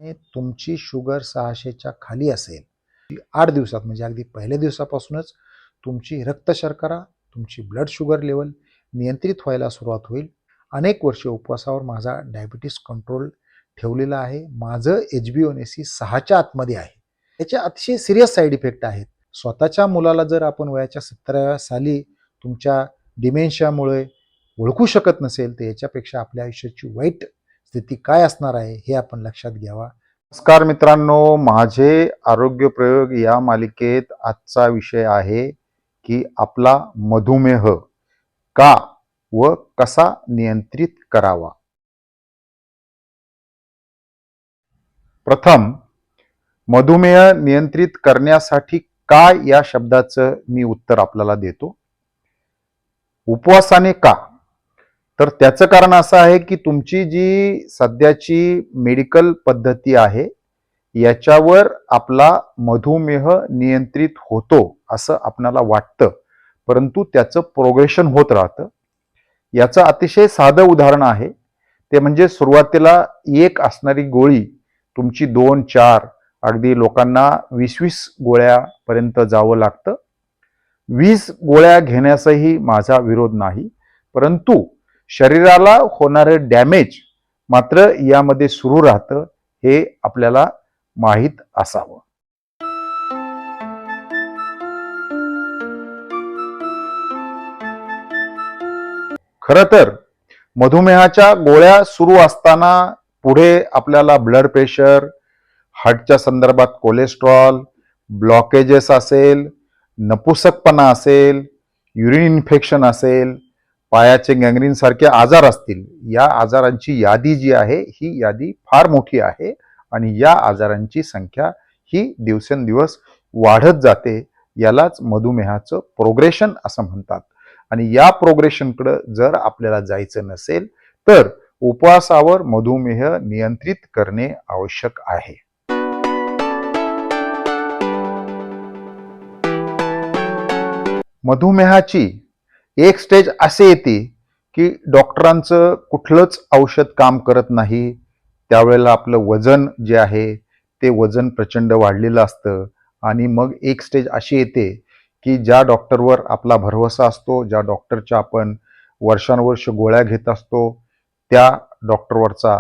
तुमची शुगर 600च्या खाली असेल 8 दिवसात म्हणजे अगदी पहिल्या दिवसापासूनच तुमची रक्तशर्करा, तुमची ब्लड शुगर लेवल नियंत्रित व्हायला सुरुवात होईल. अनेक वर्षे उपवासावर माझा डायबिटीस कंट्रोल ठेवलेला आहे. माझं HbA1c 6च्या आतमध्ये आहे. याचे अतिशय सिरियस साईड इफेक्ट आहेत. स्वतःच्या मुलाला जर आपण वयाच्या 17व्या साली तुमच्या डिमेन्शियामुळे ओळखू शकत नसेल तर याच्यापेक्षा आपल्या आयुष्याची वाईट स्थिती काय असणार आहे हे आपण लक्षात घ्यावा. नमस्कार मित्रांनो, माझे आरोग्य प्रयोग या मालिकेत आजचा विषय आहे की आपला मधुमेह का व कसा नियंत्रित करावा. प्रथम, मधुमेह नियंत्रित करण्यासाठी काय या शब्दाचं मी उत्तर आपल्याला देतो. उपवासाने का, तर त्याचं कारण असं आहे की तुमची जी सध्याची मेडिकल पद्धती आहे याच्यावर आपला मधुमेह नियंत्रित होतो असं आपल्याला वाटतं, परंतु त्याचं प्रोग्रेशन होत राहतं. याचं अतिशय साधं उदाहरण आहे ते म्हणजे सुरुवातीला एक असणारी गोळी तुमची 2-4 अगदी लोकांना 20-20 गोळ्यापर्यंत जावं लागतं. 20 गोळ्या घेण्यासही माझा विरोध नाही, परंतु शरीराला होणारे डॅमेज मात्र यामध्ये सुरू राहतं हे आपल्याला माहीत असावं. खरं तर मधुमेहाच्या गोळ्या सुरू असताना पुढे आपल्याला ब्लड प्रेशर, हार्टच्या संदर्भात कोलेस्ट्रॉल, ब्लॉकेजेस असेल, नपुसकपणा असेल, युरिन इन्फेक्शन असेल, पायाचे गँग्रीन सारखे आजार असतील, या आजारांची यादी जी आहे ही यादी फार मोठी आहे आणि या आजारांची संख्या ही दिवसेंदिवस वाढत जाते. यालाच मधुमेहाचं प्रोग्रेशन असं म्हणतात. आणि या प्रोग्रेशनकडे जर आपल्याला जायचं नसेल तर उपवासावर मधुमेह नियंत्रित करणे आवश्यक आहे. मधुमेहाची एक स्टेज असे येते की डॉक्टरांचं कुठलंच औषध काम करत नाही. त्यावेळेला आपलं वजन जे आहे ते वजन प्रचंड वाढलेलं असतं आणि मग एक स्टेज अशी येते की ज्या डॉक्टरवर आपला भरवसा असतो, ज्या डॉक्टरच्या आपण वर्षानुवर्ष गोळ्या घेत असतो, त्या डॉक्टरवरचा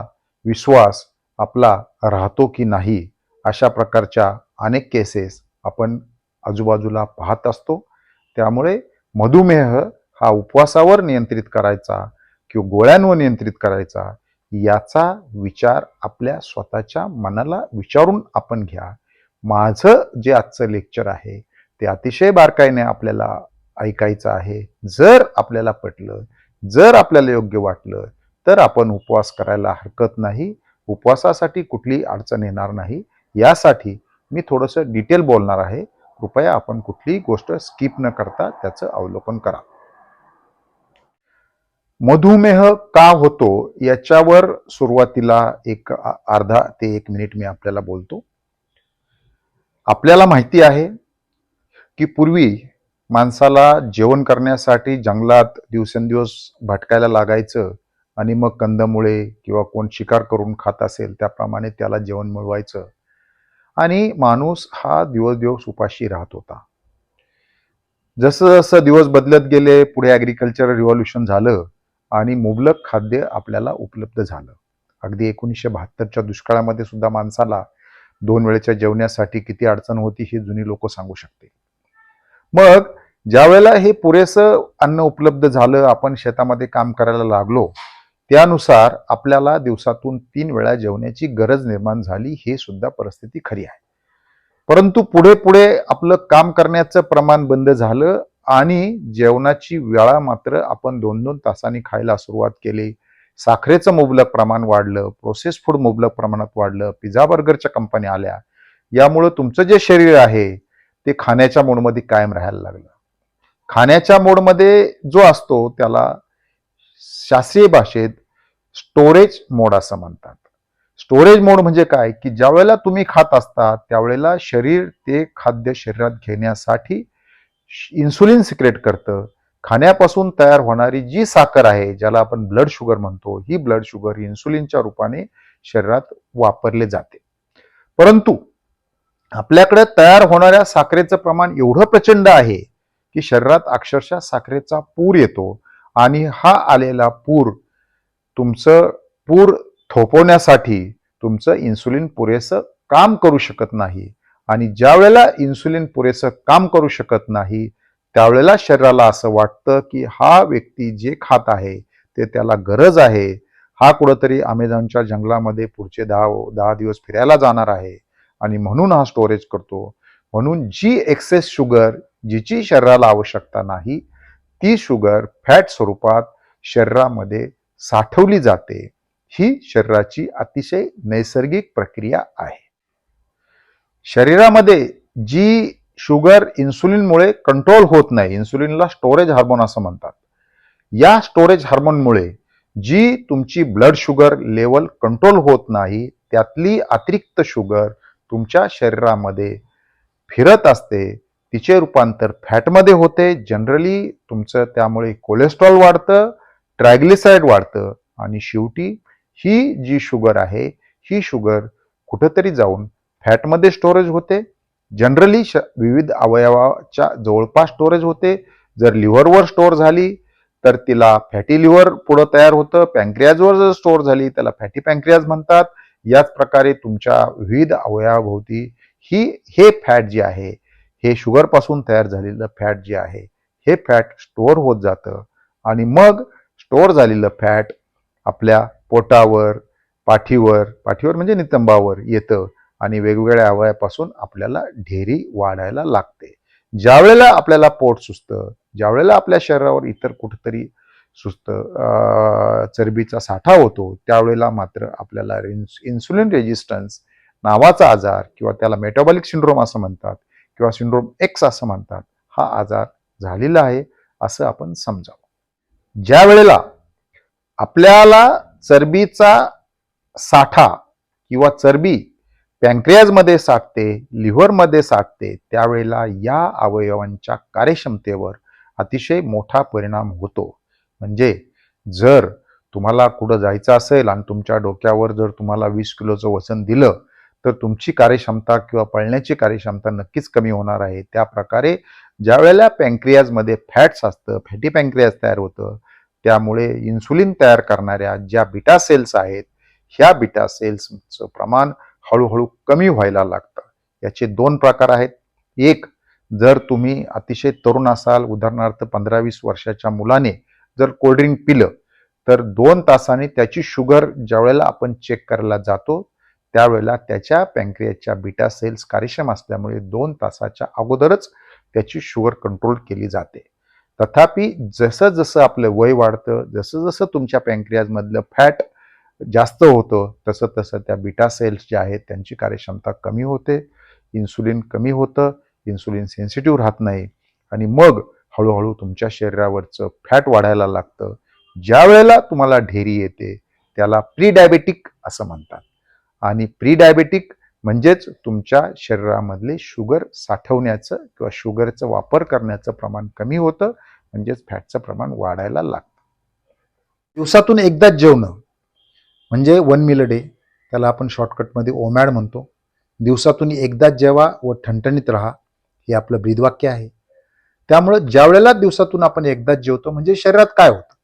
विश्वास आपला राहतो की नाही, अशा प्रकारच्या अनेक केसेस आपण आजूबाजूला पाहत असतो. त्यामुळे मधुमेह हा उपवासावर नियंत्रित करायचा किंवा गोळ्यांवर नियंत्रित करायचा याचा विचार आपल्या स्वतःच्या मनाला विचारून आपण घ्या. माझं जे आजचं लेक्चर आहे ते अतिशय बारकाईने आपल्याला ऐकायचं आहे. जर आपल्याला पटलं, जर आपल्याला योग्य वाटलं तर आपण उपवास करायला हरकत नाही. उपवासासाठी कुठलीही अडचण येणार नाही. यासाठी मी थोडंसं डिटेल बोलणार आहे. कृपया आपण कुठलीही गोष्ट स्किप न करता त्याचं अवलोकन करा. मधुमेह का होतो याच्यावर सुरुवातीला एक अर्धा ते 1 मिनिट मी आपल्याला बोलतो. आपल्याला माहिती आहे की पूर्वी माणसाला जेवण करण्यासाठी जंगलात दिवसेंदिवस भटकायला लागायचं आणि मग कंदमुळे किंवा कोण शिकार करून खात असेल त्याप्रमाणे त्याला जेवण मिळवायचं आणि माणूस हा दिवस दिवस उपाशी राहत होता. जसं जसं दिवस बदलत गेले पुढे ॲग्रिकल्चर रिव्हॉल्युशन झालं आणि मुबलक खाद्य आपल्याला उपलब्ध झालं. अगदी 1972च्या दुष्काळामध्ये सुद्धा माणसाला 2 वेळेच्या जेवण्यासाठी किती अडचण होती हे जुनी लोक सांगू शकते. मग ज्या वेळेला हे पुरेसं अन्न उपलब्ध झालं, आपण शेतामध्ये काम करायला लागलो, त्यानुसार आपल्याला दिवसातून 3 वेळा जेवण्याची गरज निर्माण झाली. हे सुद्धा परिस्थिती खरी आहे. परंतु पुढे पुढे आपलं काम करण्याचं प्रमाण बंद झालं आणि जेवणाची वेळा मात्र आपण 2-2 तासांनी खायला सुरुवात केली. साखरेचं मुबलक प्रमाण वाढलं, प्रोसेस फूड मुबलक प्रमाणात वाढलं, पिझ्झा बर्गरच्या कंपन्या आल्या. यामुळं तुमचं जे शरीर आहे ते खाण्याच्या मोडमध्ये कायम राहायला लागलं. खाण्याच्या मोडमध्ये जो असतो त्याला शास्त्रीय भाषेत स्टोरेज मोड असं म्हणतात. स्टोरेज मोड म्हणजे काय की ज्या वेळेला तुम्ही खात असता त्यावेळेला शरीर ते खाद्य शरीरात घेण्यासाठी इन्सुलिन सिक्रेट करतं. खाण्यापासून तयार होणारी जी साखर आहे ज्याला आपण ब्लड शुगर म्हणतो, ही ब्लड शुगर इन्सुलिनच्या रूपाने शरीरात वापरले जाते. परंतु आपल्याकडे तयार होणाऱ्या साखरेचं प्रमाण एवढं प्रचंड आहे की शरीरात अक्षरशः साखरेचा पूर येतो आणि हा आलेला तुमचं पूर थोपवण्यासाठी तुमचं इन्सुलिन पुरेसं काम करू शकत नाही. आणि ज्या वेळेला इन्सुलिन पुरेसं काम करू शकत नाही त्यावेळेला शरीराला असं वाटतं की हा व्यक्ती जे खात आहे ते त्याला गरज आहे. हा कुठंतरी अमेझॉनच्या जंगलामध्ये पुढचे 10 दिवस फिरायला जाणार आहे आणि म्हणून हा स्टोरेज करतो. म्हणून जी एक्सेस शुगर जिची शरीराला आवश्यकता नाही ती शुगर फॅट स्वरूपात शरीरामध्ये साठवली जाते. ही शरीराची अतिशय नैसर्गिक प्रक्रिया आहे. शरीरामध्ये जी शुगर इन्सुलिनमुळे कंट्रोल होत नाही, इन्सुलिनला स्टोरेज हार्मोन असं म्हणतात, या स्टोरेज हार्मोनमुळे जी तुमची ब्लड शुगर लेवल कंट्रोल होत नाही त्यातली अतिरिक्त शुगर तुमच्या शरीरामध्ये फिरत असते. तिचे रूपांतर फॅटमध्ये होते. जनरली तुमचं त्यामुळे कोलेस्ट्रॉल वाढतं, ट्रायग्लिसराईड वाढतं आणि शेवटी ही जी शुगर आहे ही शुगर कुठंतरी जाऊन फॅटमध्ये स्टोरेज होते. जनरली विविध अवयवाच्या जवळपास स्टोरेज होते. जर लिव्हरवर स्टोअर झाली तर तिला फॅटी लिव्हर पुढं तयार होतं. पॅन्क्रियाजवर जर स्टोअर झाली त्याला फॅटी पॅन्क्रियाज म्हणतात. याच प्रकारे तुमच्या विविध अवयवाभोवती हे फॅट जे आहे हे शुगर पासून तयार झालेलं फॅट जे आहे हे फॅट स्टोअर होत जातं आणि मग स्टोअर झालेलं फॅट आपल्या पोटावर, पाठीवर म्हणजे नितंबावर येतं आणि वेगवेगळ्या अवयवापासून आपल्याला ढेरी वाढायला लागते. ज्यावेळेला आपल्याला पोट सुचतं, ज्यावेळेला आपल्या शरीरावर इतर कुठेतरी चरबीचा साठा होतो त्यावेळेला मात्र आपल्याला इन्सुलिन रेजिस्टन्स नावाचा आजार किंवा त्याला मेटाबॉलिक सिंड्रोम असं म्हणतात किंवा सिंड्रोम एक्स असं म्हणतात, हा आजार झालेला आहे असं आपण समजावं. ज्या वेळेला आपल्याला चरबीचा साठा किंवा चरबी पॅन्क्रियाजमध्ये साठते, लिव्हरमध्ये साठते त्यावेळेला या अवयवांच्या कार्यक्षमतेवर अतिशय मोठा परिणाम होतो. म्हणजे जर तुम्हाला कुठं जायचं असेल आणि तुमच्या डोक्यावर जर तुम्हाला 20 किलोचं वजन दिलं तर तुमची कार्यक्षमता किंवा पळण्याची कार्यक्षमता नक्कीच कमी होणार आहे. त्या प्रकारे ज्या वेळेला पॅन्क्रियाजमध्ये फॅट्स असतं, फॅटी पॅन्क्रियाज तयार होतं, त्यामुळे इन्सुलिन तयार करणाऱ्या ज्या बीटा सेल्स आहेत ह्या बीटा सेल्सचं प्रमाण हळूहळू कमी व्हायला लागतं. याचे 2 प्रकार आहेत. एक, जर तुम्ही अतिशय तरुण असाल, उदाहरणार्थ 15-20 वर्षाच्या मुलाने जर कोल्ड्रिंक पिलं तर 2 तासांनी त्याची शुगर ज्यावेळेला आपण चेक करायला जातो त्यावेळेला त्याच्या पॅन्क्रियाच्या बीटा सेल्स कार्यक्षम असल्यामुळे 2 तासाच्या अगोदरच त्याची शुगर कंट्रोल केली जाते. तथापि जसं जसं आपलं वय वाढतं, जसं जसं तुमच्या पॅन्क्रियाजमधलं फॅट जास्त होतं तसं तसं त्या बीटा सेल्स ज्या आहेत त्यांची कार्यक्षमता कमी होते, इन्सुलिन कमी होतं, इन्सुलिन सेन्सिटिव्ह राहत नाही आणि मग हळूहळू तुमच्या शरीरावरचं फॅट वाढायला लागतं. ज्या वेळेला तुम्हाला ढेरी येते त्याला प्री डायबेटिक असं म्हणतात आणि प्री डायबेटिक म्हणजेच तुमच्या शरीरामधले शुगर साठवण्याचं किंवा शुगरचं वापर करण्याचं प्रमाण कमी होतं, म्हणजेच फॅटचं प्रमाण वाढायला लागतं. दिवसातून एकदाच जेवणं म्हणजे 1 मील अ डे, त्याला आपण शॉर्टकटमध्ये ओमॅड म्हणतो. दिवसातून एकदाच जेवा व ठणठणीत राहा, हे आपलं ब्रीदवाक्य आहे. त्यामुळं ज्या वेळेला दिवसातून आपण एकदाच जेवतो म्हणजे शरीरात काय होतं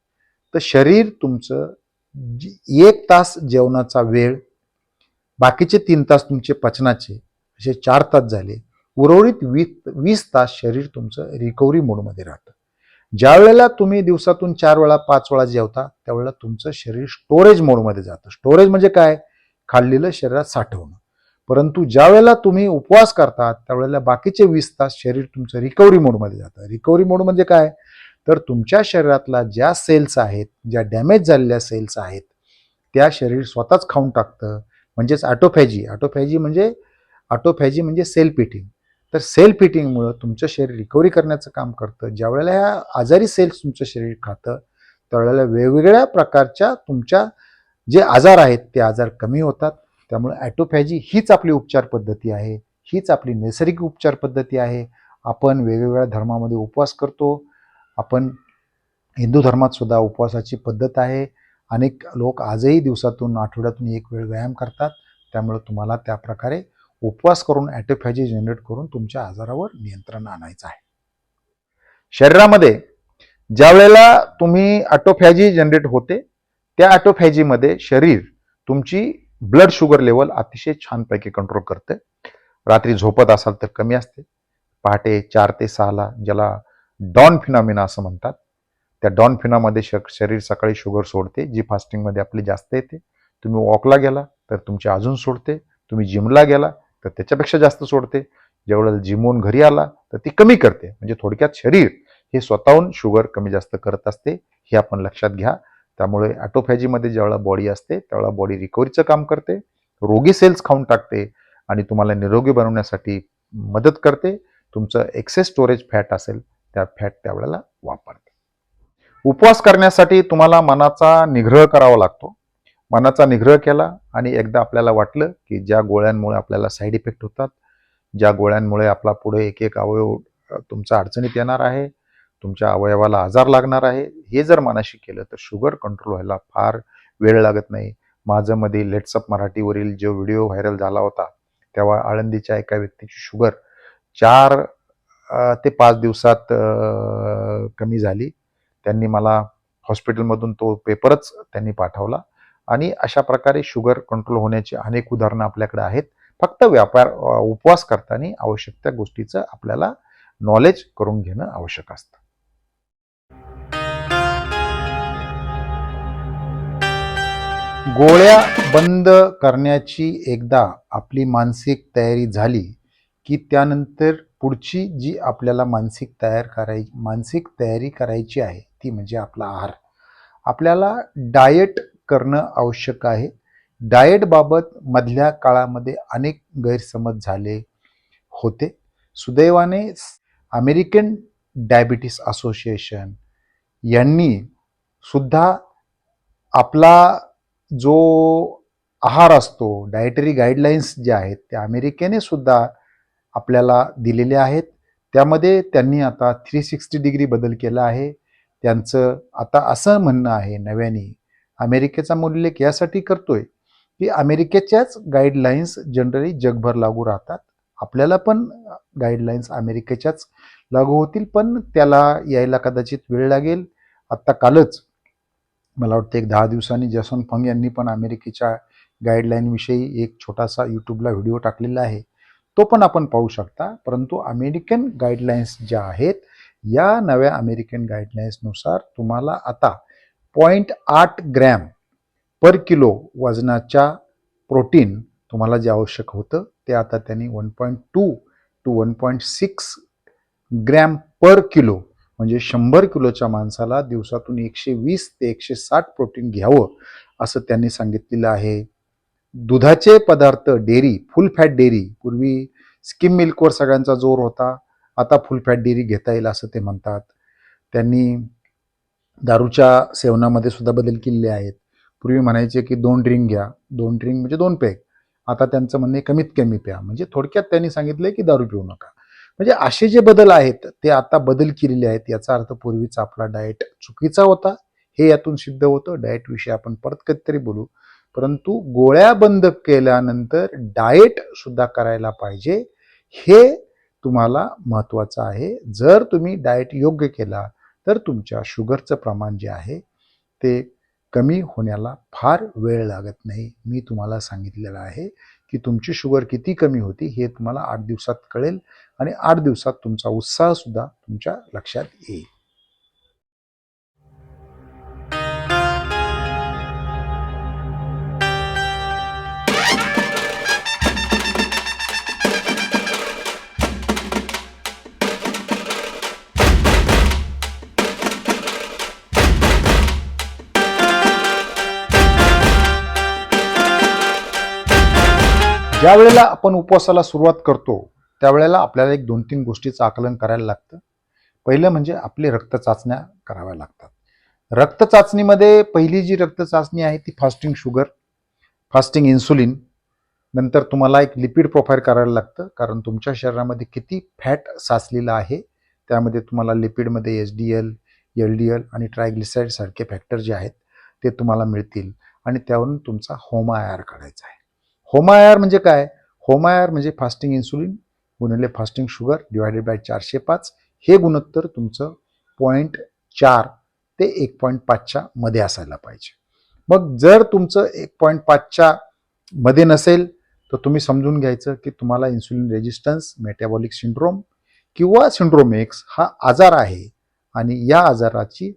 तर शरीर तुमचं 1 तास जेवणाचा वेळ, बाकीचे 3 तास तुमचे पचनाचे, असे 4 तास झाले. उर्वरित 20 तास शरीर तुमचं रिकव्हरी मोडमध्ये राहतं. ज्या वेळेला तुम्ही दिवसातून 4 वेळा 5 वेळा जेवता त्यावेळेला तुमचं शरीर स्टोरेज मोडमध्ये जातं. स्टोरेज म्हणजे काय? खाल्लेलं शरीरात साठवणं. परंतु ज्या वेळेला तुम्ही उपवास करता त्यावेळेला बाकीचे 20 तास शरीर तुमचं रिकव्हरी मोडमध्ये जातं. रिकव्हरी मोड म्हणजे काय? तर तुमच्या शरीरातला ज्या सेल्स आहेत, ज्या डॅमेज झालेल्या सेल्स आहेत त्या शरीर स्वतःच खाऊन टाकतं. म्हणजेच ऑटोफॅजी म्हणजे सेल्फ इटिंग. तर सेल्फ इटिंगमुळं तुमचं शरीर रिकव्हरी करण्याचं काम करतं. ज्या वेळेला ह्या आजारी सेल्स तुमचं शरीर खातं त्यावेळेला वेगवेगळ्या प्रकारच्या तुमच्या जे आजार आहेत ते आजार कमी होतात. त्यामुळे ॲटोफॅजी हीच आपली उपचार पद्धती आहे, हीच आपली नैसर्गिक उपचार पद्धती आहे. आपण वेगवेगळ्या धर्मामध्ये उपवास करतो. आपण हिंदू धर्मात सुद्धा उपवासाची पद्धत आहे. अनेक लोक आजही दिवसातून, आठवड्यातून 1 वेळ व्यायाम करतात. त्यामुळे तुम्हाला त्या प्रकारे उपवास करून ॲटोफॅजी जनरेट करून तुमच्या आजारावर नियंत्रण आणायचं आहे. शरीरामध्ये ज्या वेळेला तुम्ही ॲटोफॅजी जनरेट होते, त्या ॲटोफॅजीमध्ये शरीर तुमची ब्लड शुगर लेवल अतिशय छानपैकी कंट्रोल करते. रात्री झोपत असाल तर कमी असते. पहाटे 4 ते 6ला, ज्याला डॉन फिनॉमिना असं म्हणतात, त्या डॉन फिनामध्ये शरीर सकाळी शुगर सोडते, जी फास्टिंगमध्ये आपली जास्त येते. तुम्ही वॉकला गेला तर तुमची अजून सोडते. तुम्ही जिमला गेला तर त्याच्यापेक्षा जास्त सोडते. ज्यावेळेला जिमवून घरी आला तर ती कमी करते. म्हणजे थोडक्यात शरीर हे स्वतःहून शुगर कमी जास्त करत असते, हे आपण लक्षात घ्या. त्यामुळे ॲटोफॅजीमध्ये ज्यावेळेला बॉडी असते त्यावेळेला बॉडी रिकव्हरीचं काम करते, रोगी सेल्स खाऊन टाकते आणि तुम्हाला निरोगी बनवण्यासाठी मदत करते. तुमचं एक्सेस स्टोरेज फॅट असेल त्या फॅट त्यावेळेला वापरते. उपवास करण्यासाठी तुम्हाला मनाचा निग्रह करावा लागतो. मनाचा निग्रह केला आणि एकदा आपल्याला वाटलं की ज्या गोळ्यांमुळे आपल्याला साईड इफेक्ट होतात, ज्या गोळ्यांमुळे आपला पुढे एक एक अवयव तुमचा अडचणीत येणार आहे, तुमच्या अवयवाला आजार लागणार आहे, हे जर मनाशी केलं तर शुगर कंट्रोल व्हायला फार वेळ लागत नाही. माझं मध्ये लेट्स अप मराठीवरील जो व्हिडिओ व्हायरल झाला होता, तेव्हा आळंदीच्या एका व्यक्तीची शुगर 4 ते 5 दिवसात कमी झाली. त्यांनी मला हॉस्पिटलमधून तो पेपरच त्यांनी पाठवला आणि अशा प्रकारे शुगर कंट्रोल होण्याची अनेक उदाहरणं आपल्याकडे आहेत. फक्त उपवास करताना आवश्यक त्या गोष्टीचं आपल्याला नॉलेज करून घेणं आवश्यक असतं. गोळ्या बंद करण्याची एकदा आपली मानसिक तयारी झाली की त्यानंतर पुढची जी आपल्याला मानसिक तयारी करायची आहे ती म्हणजे आपला आहार. आपल्याला डाएट करणं आवश्यक आहे. डाएटबाबत मधल्या काळामध्ये अनेक गैरसमज झाले होते. सुदैवाने अमेरिकन डायबिटीस असोसिएशन यांनी सुद्धा आपला जो आहार असतो, डाएटरी गाईडलाईन्स ज्या आहेत त्या अमेरिकेने सुद्धा आपल्याला दिलेल्या आहेत. त्यामध्ये त्यांनी आता 360 डिग्री बदल केला आहे. त्यांचं आता असं म्हणणं आहे नव्याने, अमेरिकेचा उल्लेख यासाठी करतोय की अमेरिकेच्याच गाईडलाईन्स जनरली जगभर लागू राहतात. आपल्याला पण गाईडलाईन्स अमेरिकेच्याच लागू होतील, पण त्याला यायला कदाचित वेळ लागेल. आत्ता कालच मला वाटतं एक 10 दिवसांनी जॅसन फंग यांनी पण अमेरिकेच्या गाईडलाईनविषयी एक छोटासा यूट्यूबला व्हिडिओ टाकलेला आहे, तो पण आपण पाहू शकता. परंतु अमेरिकन गाईडलाईन्स ज्या आहेत, या नव्या अमेरिकन गाईडलाईन्सनुसार तुम्हाला आता 0.8 ग्रॅम पर किलो वजनाच्या प्रोटीन तुम्हाला जे आवश्यक होतं ते आता त्यांनी 1.2 टू 1.6 ग्रॅम पर किलो, म्हणजे 100 किलोच्या माणसाला दिवसातून 120 ते 160 प्रोटीन घ्यावं असं त्यांनी सांगितलेलं आहे. दुधाचे पदार्थ, डेअरी, फुल फॅट डेअरी, पूर्वी स्किम मिल्कवर सगळ्यांचा जोर होता, आता फुल फॅट डेअरी घेता येईल असं ते म्हणतात. त्यांनी दारूच्या सेवनामध्ये सुद्धा बदल केलेले आहेत. पूर्वी म्हणायचे की 2 ड्रिंक घ्या, 2 ड्रिंक म्हणजे 2 पेग. आता त्यांचं म्हणणे कमीत कमी प्या. म्हणजे थोडक्यात त्यांनी सांगितलंय की दारू पिऊ नका. म्हणजे असे जे बदल आहेत ते आता बदल केलेले आहेत. याचा अर्थ पूर्वीचा आपला डाएट चुकीचा होता, हे यातून सिद्ध होतं. डाएटविषयी आपण परत कधीतरी बोलू. परंतु गोळ्या बंद केल्यानंतर डाएट सुद्धा करायला पाहिजे, हे तुम्हाला महत्त्वाचं आहे. जर तुम्ही डाएट योग्य केला तर तुमच्या शुगरचं प्रमाण जे आहे ते कमी होण्याला फार वेळ लागत नाही. मी तुम्हाला सांगितलेलं आहे की तुमची शुगर किती कमी होती हे तुम्हाला 8 दिवसात कळेल आणि 8 दिवसात तुमचा उत्साहसुद्धा तुमच्या लक्षात येईल. ज्या वेळेला आपण उपवासाला सुरुवात करतो त्यावेळेला आपल्याला एक 2-3 गोष्टीचं आकलन करायला लागतं. पहिलं म्हणजे आपले रक्त चाचण्या कराव्या लागतात. रक्त चाचणीमध्ये पहिली जी रक्त चाचणी आहे ती फास्टिंग शुगर, फास्टिंग इन्सुलिन, नंतर तुम्हाला एक लिपिड प्रोफाईल करायला लागतं, कारण तुमच्या शरीरामध्ये किती फॅट साचलेला आहे त्यामध्ये तुम्हाला लिपिडमध्ये HDL, LDL आणि ट्रायग्लिसराईड सारखे फॅक्टर जे आहेत ते तुम्हाला मिळतील आणि त्यावरून तुमचा होमा आय आर काढायचा आहे. होमा आय आर म्हणजे काय? HOMA-IR म्हणजे फास्टिंग इन्सुलिन गुणिले फास्टिंग शुगर डिवायडेड बाय 405 हे गुणोत्तर तुमचं 0.4 ते 1.5च्या मध्ये असायला पाहिजे. मग जर तुमचं 1.5च्या मध्ये नसेल तर तुम्ही समजून घ्यायचं की तुम्हाला इन्सुलिन रेजिस्टन्स मेटाबॉलिक सिंड्रोम किंवा सिंड्रोम एक्स हा आजार आहे आणि या आजाराची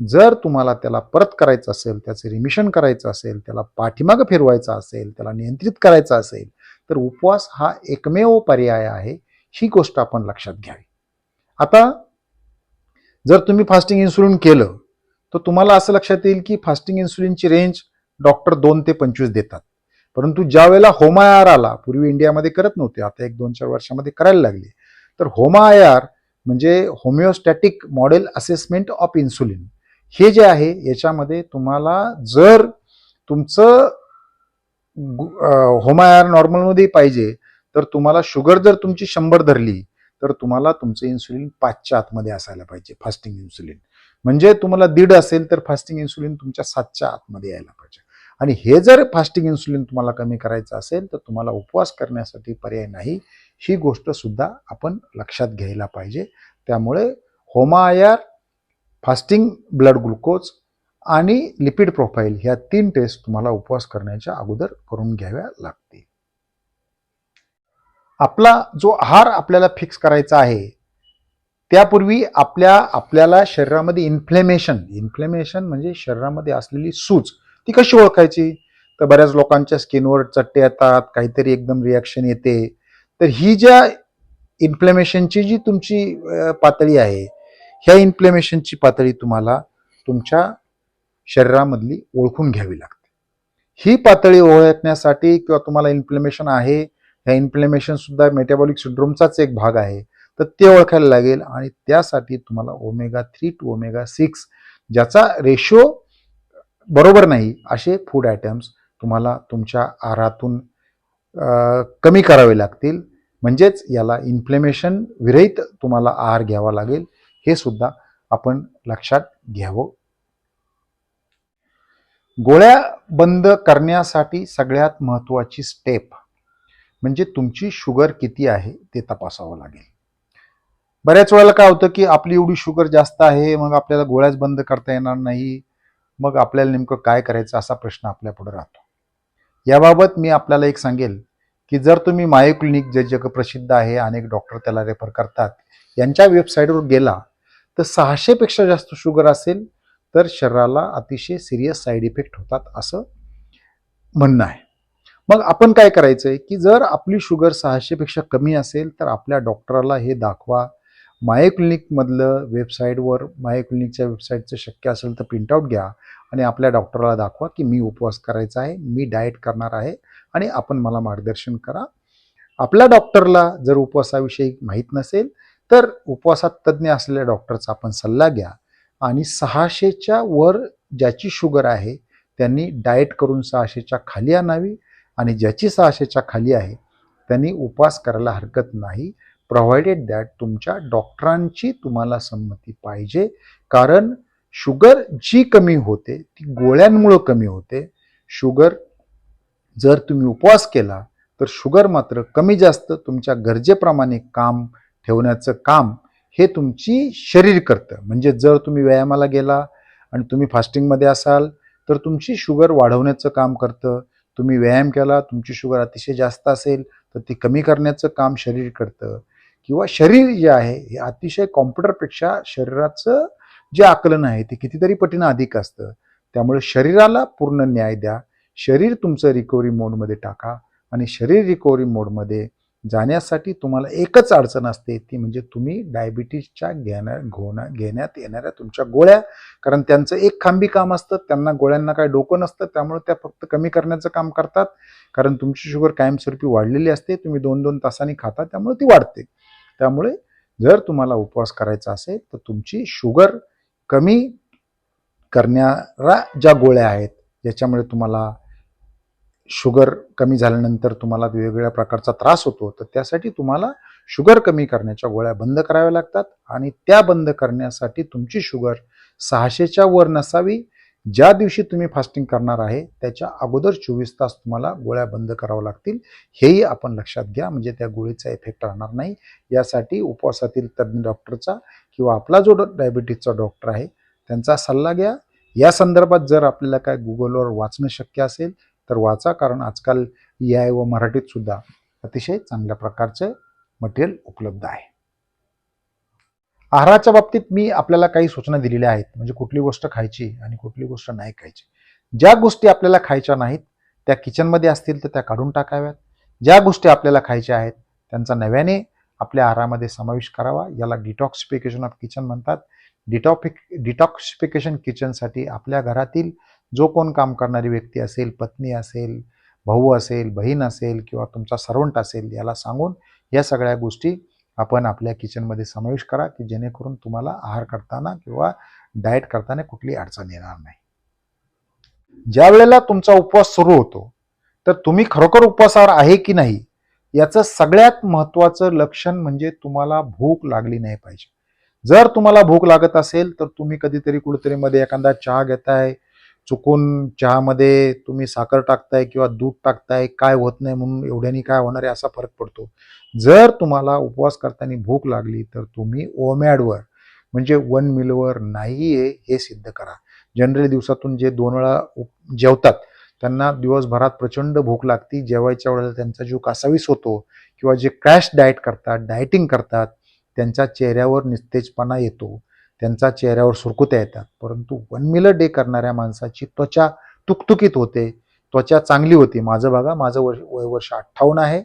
जर तुम्हाला त्याला परत करायचं असेल, त्याचं रिमिशन करायचं असेल, त्याला पाठीमागं फिरवायचं असेल, त्याला नियंत्रित करायचं असेल तर उपवास हा एकमेव पर्याय आहे. ही गोष्ट आपण लक्षात घ्यावी. आता जर तुम्ही फास्टिंग इन्सुलिन केलं तर तुम्हाला असं लक्षात येईल की फास्टिंग इन्सुलिनची रेंज डॉक्टर 2 ते 25 देतात. परंतु ज्या वेळेला HOMA-IR आला, पूर्वी इंडियामध्ये करत नव्हते, आता 1-2-4 वर्षामध्ये करायला लागले, तर HOMA-IR म्हणजे homeostatic model assessment of insulin हे जे आहे याच्यामध्ये तुम्हाला जर तुमचं HOMA-IR नॉर्मलमध्ये पाहिजे तर तुम्हाला शुगर जर तुमची 100 धरली तर तुम्हाला तुमचं इन्सुलिन 5च्या आतमध्ये असायला पाहिजे फास्टिंग इन्सुलिन. म्हणजे तुम्हाला 1.5 असेल तर फास्टिंग इन्सुलिन तुमच्या 7च्या आतमध्ये यायला पाहिजे. आणि हे जर फास्टिंग इन्सुलिन तुम्हाला कमी करायचं असेल तर तुम्हाला उपवास करण्यासाठी पर्याय नाही. ही गोष्ट सुद्धा आपण लक्षात घ्यायला पाहिजे. त्यामुळे HOMA-IR, फास्टिंग ब्लड ग्लुकोज आणि लिपिड प्रोफाईल ह्या 3 टेस्ट तुम्हाला उपवास करण्याच्या अगोदर करून घ्याव्या लागतील. आपला जो आहार आपल्याला फिक्स करायचा आहे त्यापूर्वी आपल्याला शरीरामध्ये इन्फ्लेमेशन म्हणजे शरीरामध्ये असलेली सूज ती कशी ओळखायची? तर बऱ्याच लोकांच्या स्किनवर चट्टे येतात, काहीतरी एकदम रिॲक्शन येते. तर ही ज्या इन्फ्लेमेशनची जी तुमची पातळी आहे, ह्या इन्फ्लेमेशनची पातळी तुम्हाला तुमच्या शरीरामधली ओळखून घ्यावी लागते. ही पातळी ओळखण्यासाठी किंवा तुम्हाला इन्फ्लेमेशन आहे, ह्या इन्फ्लेमेशन सुद्धा मेटाबॉलिक सिंड्रोमचाच एक भाग आहे, तर ते ओळखायला लागेल. आणि त्यासाठी तुम्हाला omega-3 to omega-6 ज्याचा रेशो बरोबर नाही असे फूड आयटम्स तुम्हाला तुमच्या आहारातून कमी करावे लागतील. म्हणजेच याला इन्फ्लेमेशन विरहित तुम्हाला आहार घ्यावा लागेल. हे सुद्धा आपण लक्षात घ्यावं. गोळ्या बंद करण्यासाठी सगळ्यात महत्त्वाची स्टेप म्हणजे तुमची शुगर किती आहे ते तपासावं लागेल. बऱ्याच वेळेला काय होतं की आपली एवढी शुगर जास्त आहे, मग आपल्याला गोळ्याच बंद करता येणार नाही, मग आपल्याला नेमकं काय करायचं असा प्रश्न आपल्या पुढे राहतो. याबाबत मी आपल्याला एक सांगेल की जर तुम्ही मायो क्लिनिक जे जगप्रसिद्ध आहे, अनेक डॉक्टर त्याला रेफर करतात, यांच्या वेबसाईटवर गेला तर 600 पेक्षा जास्त शुगर असेल तर शरीराला अतिशय सिरियस साईड इफेक्ट होतात असं म्हणणं आहे. मग आपण काय करायचंय की जर आपली शुगर 600 पेक्षा कमी असेल तर आपल्या डॉक्टरला हे दाखवा. मायो क्लिनिकमधलं मायो क्लिनिकच्या वेबसाईटचं शक्य असेल तर प्रिंटआउट घ्या आणि आपल्या डॉक्टरला दाखवा की मी उपवास करायचा आहे, मी डाएट करणार आहे आणि आपण मला मार्गदर्शन करा. आपल्या डॉक्टरला जर उपवासाविषयी माहीत नसेल तर उपवासात तज्ज्ञ असलेल्या डॉक्टरचा आपण सल्ला घ्या आणि 600च्या वर ज्याची शुगर आहे त्यांनी डाएट करून 600च्या खाली आणावी आणि ज्याची 600च्या खाली आहे त्यांनी उपवास करायला हरकत नाही, प्रोव्हाइडेड दॅट तुमच्या डॉक्टरांची तुम्हाला संमती पाहिजे. कारण शुगर जी कमी होते ती गोळ्यांमुळं कमी होते. शुगर जर तुम्ही उपवास केला तर शुगर मात्र कमी जास्त तुमच्या गरजेप्रमाणे काम ठेवण्याचं काम हे तुमची शरीर करतं. म्हणजे जर तुम्ही व्यायामाला गेला आणि तुम्ही फास्टिंगमध्ये असाल तर तुमची शुगर वाढवण्याचं काम करतं. तुम्ही व्यायाम केला, तुमची शुगर अतिशय जास्त असेल तर ती कमी करण्याचं काम शरीर करतं. किंवा शरीर जे आहे हे अतिशय कॉम्प्युटरपेक्षा शरीराचं जे आकलन आहे ते कितीतरी पटीनं अधिक असतं. त्यामुळे शरीराला पूर्ण न्याय द्या. शरीर तुमचं रिकव्हरी मोडमध्ये टाका आणि शरीर रिकव्हरी मोडमध्ये जाण्यासाठी तुम्हाला एकच अडचण असते, ती म्हणजे तुम्ही डायबिटीसच्या घेण्यात येणाऱ्या तुमच्या गोळ्या. कारण त्यांचं एक खांबी काम असतं, त्यांना गोळ्यांना काही डोकं नसतं, त्यामुळे त्या फक्त कमी करण्याचं काम करतात. कारण तुमची शुगर कायमस्वरूपी वाढलेली असते, तुम्ही 2-2 तासांनी खाता त्यामुळे ती वाढते. त्यामुळे जर तुम्हाला उपवास करायचा असेल तर तुमची शुगर कमी करणाऱ्या ज्या गोळ्या आहेत ज्याच्यामुळे तुम्हाला शुगर कमी झाल्यानंतर तुम्हाला वेगवेगळ्या प्रकारचा त्रास होतो, तर त्यासाठी तुम्हाला शुगर कमी करण्याच्या गोळ्या बंद कराव्या लागतात आणि त्या बंद करण्यासाठी तुमची शुगर 600च्या वर नसावी. ज्या दिवशी तुम्ही फास्टिंग करणार आहे त्याच्या अगोदर 24 तास तुम्हाला गोळ्या बंद कराव्या लागतील, हेही आपण लक्षात घ्या. म्हणजे त्या गोळीचा इफेक्ट राहणार नाही. यासाठी उपवासातील तज्ज्ञ डॉक्टरचा किंवा आपला जो डायबिटीजचा डॉक्टर आहे त्यांचा सल्ला घ्या. या संदर्भात जर आपल्याला काय गुगलवर वाचणं शक्य असेल तर वाचा, कारण आजकाल AI व मराठीत सुद्धा अतिशय चांगल्या प्रकारचे मटेरियल उपलब्ध आहे. आहाराच्या बाबतीत मी आपल्याला काही सूचना दिलेल्या आहेत, म्हणजे कुठली गोष्ट खायची आणि कुठली गोष्ट नाही खायची. ज्या गोष्टी आपल्याला खायच्या नाहीत त्या किचनमध्ये असतील तर त्या काढून टाकाव्यात. ज्या गोष्टी आपल्याला खायच्या आहेत त्यांचा नव्याने आपल्या आहारामध्ये समावेश करावा. याला डिटॉक्सिफिकेशन ऑफ किचन म्हणतात. डिटॉक्सिफिकेशन किचनसाठी आपल्या घरातील जो कोण काम करणारी व्यक्ती असेल, पत्नी असेल, भाऊ असेल, बहीण असेल किंवा तुमचा सर्वंट असेल, याला सांगून या सगळ्या गोष्टी आपण आपल्या किचनमध्ये समावेश करा, की जेणेकरून तुम्हाला आहार करताना किंवा डाएट करताना कुठली अडचण येणार नाही. ज्या वेळेला तुमचा उपवास सुरू होतो तर तुम्ही खरोखर उपवासावर आहे की नाही याचं सगळ्यात महत्त्वाचं लक्षण म्हणजे तुम्हाला भूक लागली नाही पाहिजे. जर तुम्हाला भूक लागत असेल तर तुम्ही कधीतरी कुठेतरी मध्ये एखादा चहा घेताय, चुकून चहामध्ये तुम्ही साखर टाकताय किंवा दूध टाकताय, काय होत नाही म्हणून एवढ्यानी काय होणार आहे असा फरक पडतो. जर तुम्हाला उपवास करताना भूक लागली तर तुम्ही ओमॅडवर म्हणजे 1 मीलवर नाही आहे हे सिद्ध करा. जनरली दिवसातून जे 2 वेळा जेवतात त्यांना दिवसभरात प्रचंड भूक लागती. जेवायच्या वेळेला त्यांचा जीव कासावीस होतो किंवा जे क्रॅश डाएट करतात, डाएटिंग करतात, त्यांच्या चेहऱ्यावर निस्तेजपणा येतो, त्यांच्या चेहऱ्यावर सुरकुत्या येतात. परंतु 1 मील अ डे करणाऱ्या माणसाची त्वचा तुकतुकीत होते, त्वचा चांगली होती. माझं बघा, माझं वय वर्ष 58 आहे.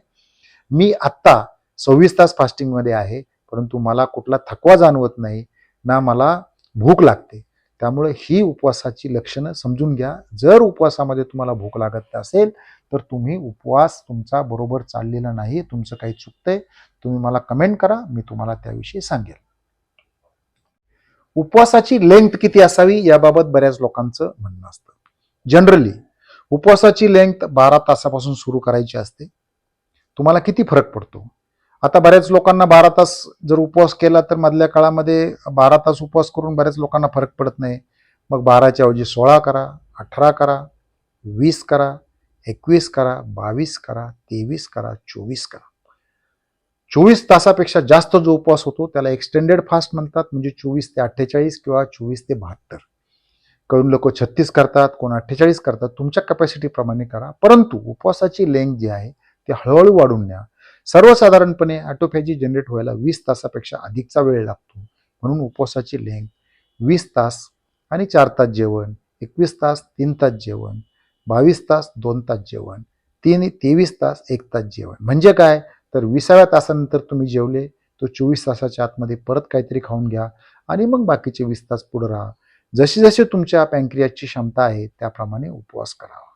मी आत्ता 26 तास फास्टिंगमध्ये आहे, परंतु मला कुठला थकवा जाणवत नाही, ना मला भूक लागते. त्यामुळे ही उपवासाची लक्षणं समजून घ्या. जर उपवासामध्ये तुम्हाला भूक लागत असेल तर तुम्ही उपवास तुमचा बरोबर चाललेला नाही, तुमचं काही चुकतंय. तुम्ही मला कमेंट करा, मी तुम्हाला त्याविषयी सांगेल. उपवासाची लेंथ किती असावी याबाबत बऱ्याच लोकांचं म्हणणं असतं. जनरली उपवासाची लेंथ 12 तासापासून सुरू करायची असते. तुम्हाला किती फरक पडतो? आता बऱ्याच लोकांना 12 तास जर उपवास केला तर मधल्या काळामध्ये 12 तास उपवास करून बऱ्याच लोकांना फरक पडत नाही. मग 12च्या ऐवजी 16 करा, 18 करा, 20 करा, 21 करा, 22 करा, 23 करा, 24 करा. 24 तासापेक्षा जास्त जो उपवास होतो त्याला एक्सटेंडेड फास्ट म्हणतात, म्हणजे 24 ते 48 किंवा 24 ते 72. काही लोक 36 करतात, कोण 48 करतात. तुमच्या कॅपॅसिटीप्रमाणे करा, परंतु उपवासाची लेंथ जी आहे ती हळूहळू वाढून न्या. सर्वसाधारणपणे ऑटोफॅजी जनरेट व्हायला 20 तासापेक्षा अधिकचा वेळ लागतो. म्हणून उपवासाची लेंथ 20 तास आणि 4 तास जेवण, 21 तास 3 तास जेवण, 22 तास 2 तास जेवण, 23 तास 1 तास जेवण. म्हणजे काय तर 20व्या तासानंतर तुम्ही जेवले तो 24 तासाच्या आतमध्ये परत काहीतरी खाऊन घ्या आणि मग बाकीचे 20 तास पुढे राहा. जशी जशी तुमच्या पॅन्क्रियाची क्षमता आहे त्याप्रमाणे उपवास करावा.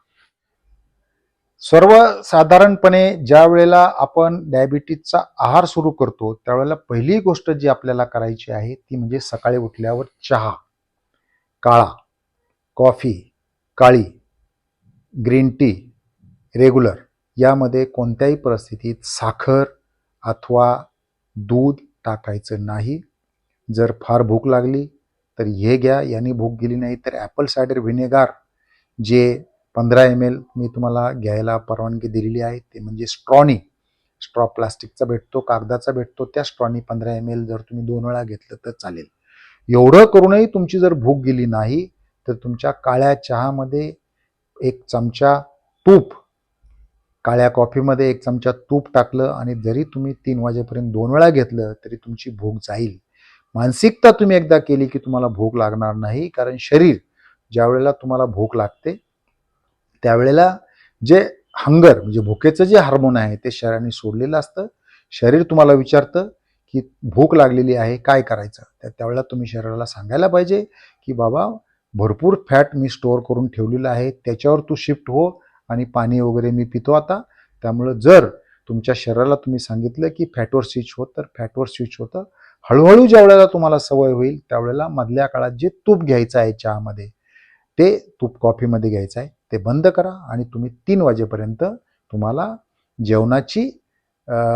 सर्वसाधारणपणे ज्या वेळेला आपण डायबिटीजचा आहार सुरू करतो त्यावेळेला पहिली गोष्ट जी आपल्याला करायची आहे ती म्हणजे सकाळी उठल्यावर चहा, काळा, कॉफी, काळी, ग्रीन टी, रेग्युलर, यामध्ये कोणत्याही परिस्थितीत साखर अथवा दूध टाकायचं नाही. जर फार भूक लागली तर हे घ्या, याने भूक गेली नाही तर ॲपल सायडर व्हिनेगार जे 15 ml मी तुम्हाला घ्यायला परवानगी दिलेली आहे, ते म्हणजे स्ट्रॉ प्लास्टिकचा भेटतो, कागदाचा भेटतो, त्या स्ट्रॉनी 15 ml जर तुम्ही 2 वेळा घेतलं तर चालेल. एवढं करूनही तुमची जर भूक गेली नाही तर तुमच्या काळ्या चहामध्ये 1 चमचा तूप, काळ्या कॉफीमध्ये 1 चमचा तूप टाकलं आणि जरी तुम्ही 3 वाजेपर्यंत 2 वेळा घेतलं तरी तुमची भूक जाईल. मानसिकता तुम्ही एकदा केली की तुम्हाला भूक लागणार नाही, कारण शरीर ज्या वेळेला तुम्हाला भूक लागते त्यावेळेला जे हंगर म्हणजे भुकेचं जे हार्मोन आहे ते शरीराने सोडलेलं असतं. शरीर तुम्हाला विचारतं की भूक लागलेली आहे, काय करायचं. त्यावेळेला तुम्ही शरीराला सांगायला पाहिजे की बाबा भरपूर फॅट मी स्टोअर करून ठेवलेलं आहे, त्याच्यावर तू शिफ्ट हो आणि पाणी वगैरे मी पितो आता. त्यामुळं जर तुमच्या शरीराला तुम्ही सांगितलं की फॅटवर स्विच होत तर फॅटवर स्विच होतं. हळूहळू ज्या वेळेला तुम्हाला सवय होईल त्यावेळेला मधल्या काळात जे तूप घ्यायचं आहे चहामध्ये, ते तूप कॉफीमध्ये घ्यायचं आहे ते बंद करा आणि तुम्ही 3 वाजेपर्यंत तुम्हाला जेवणाची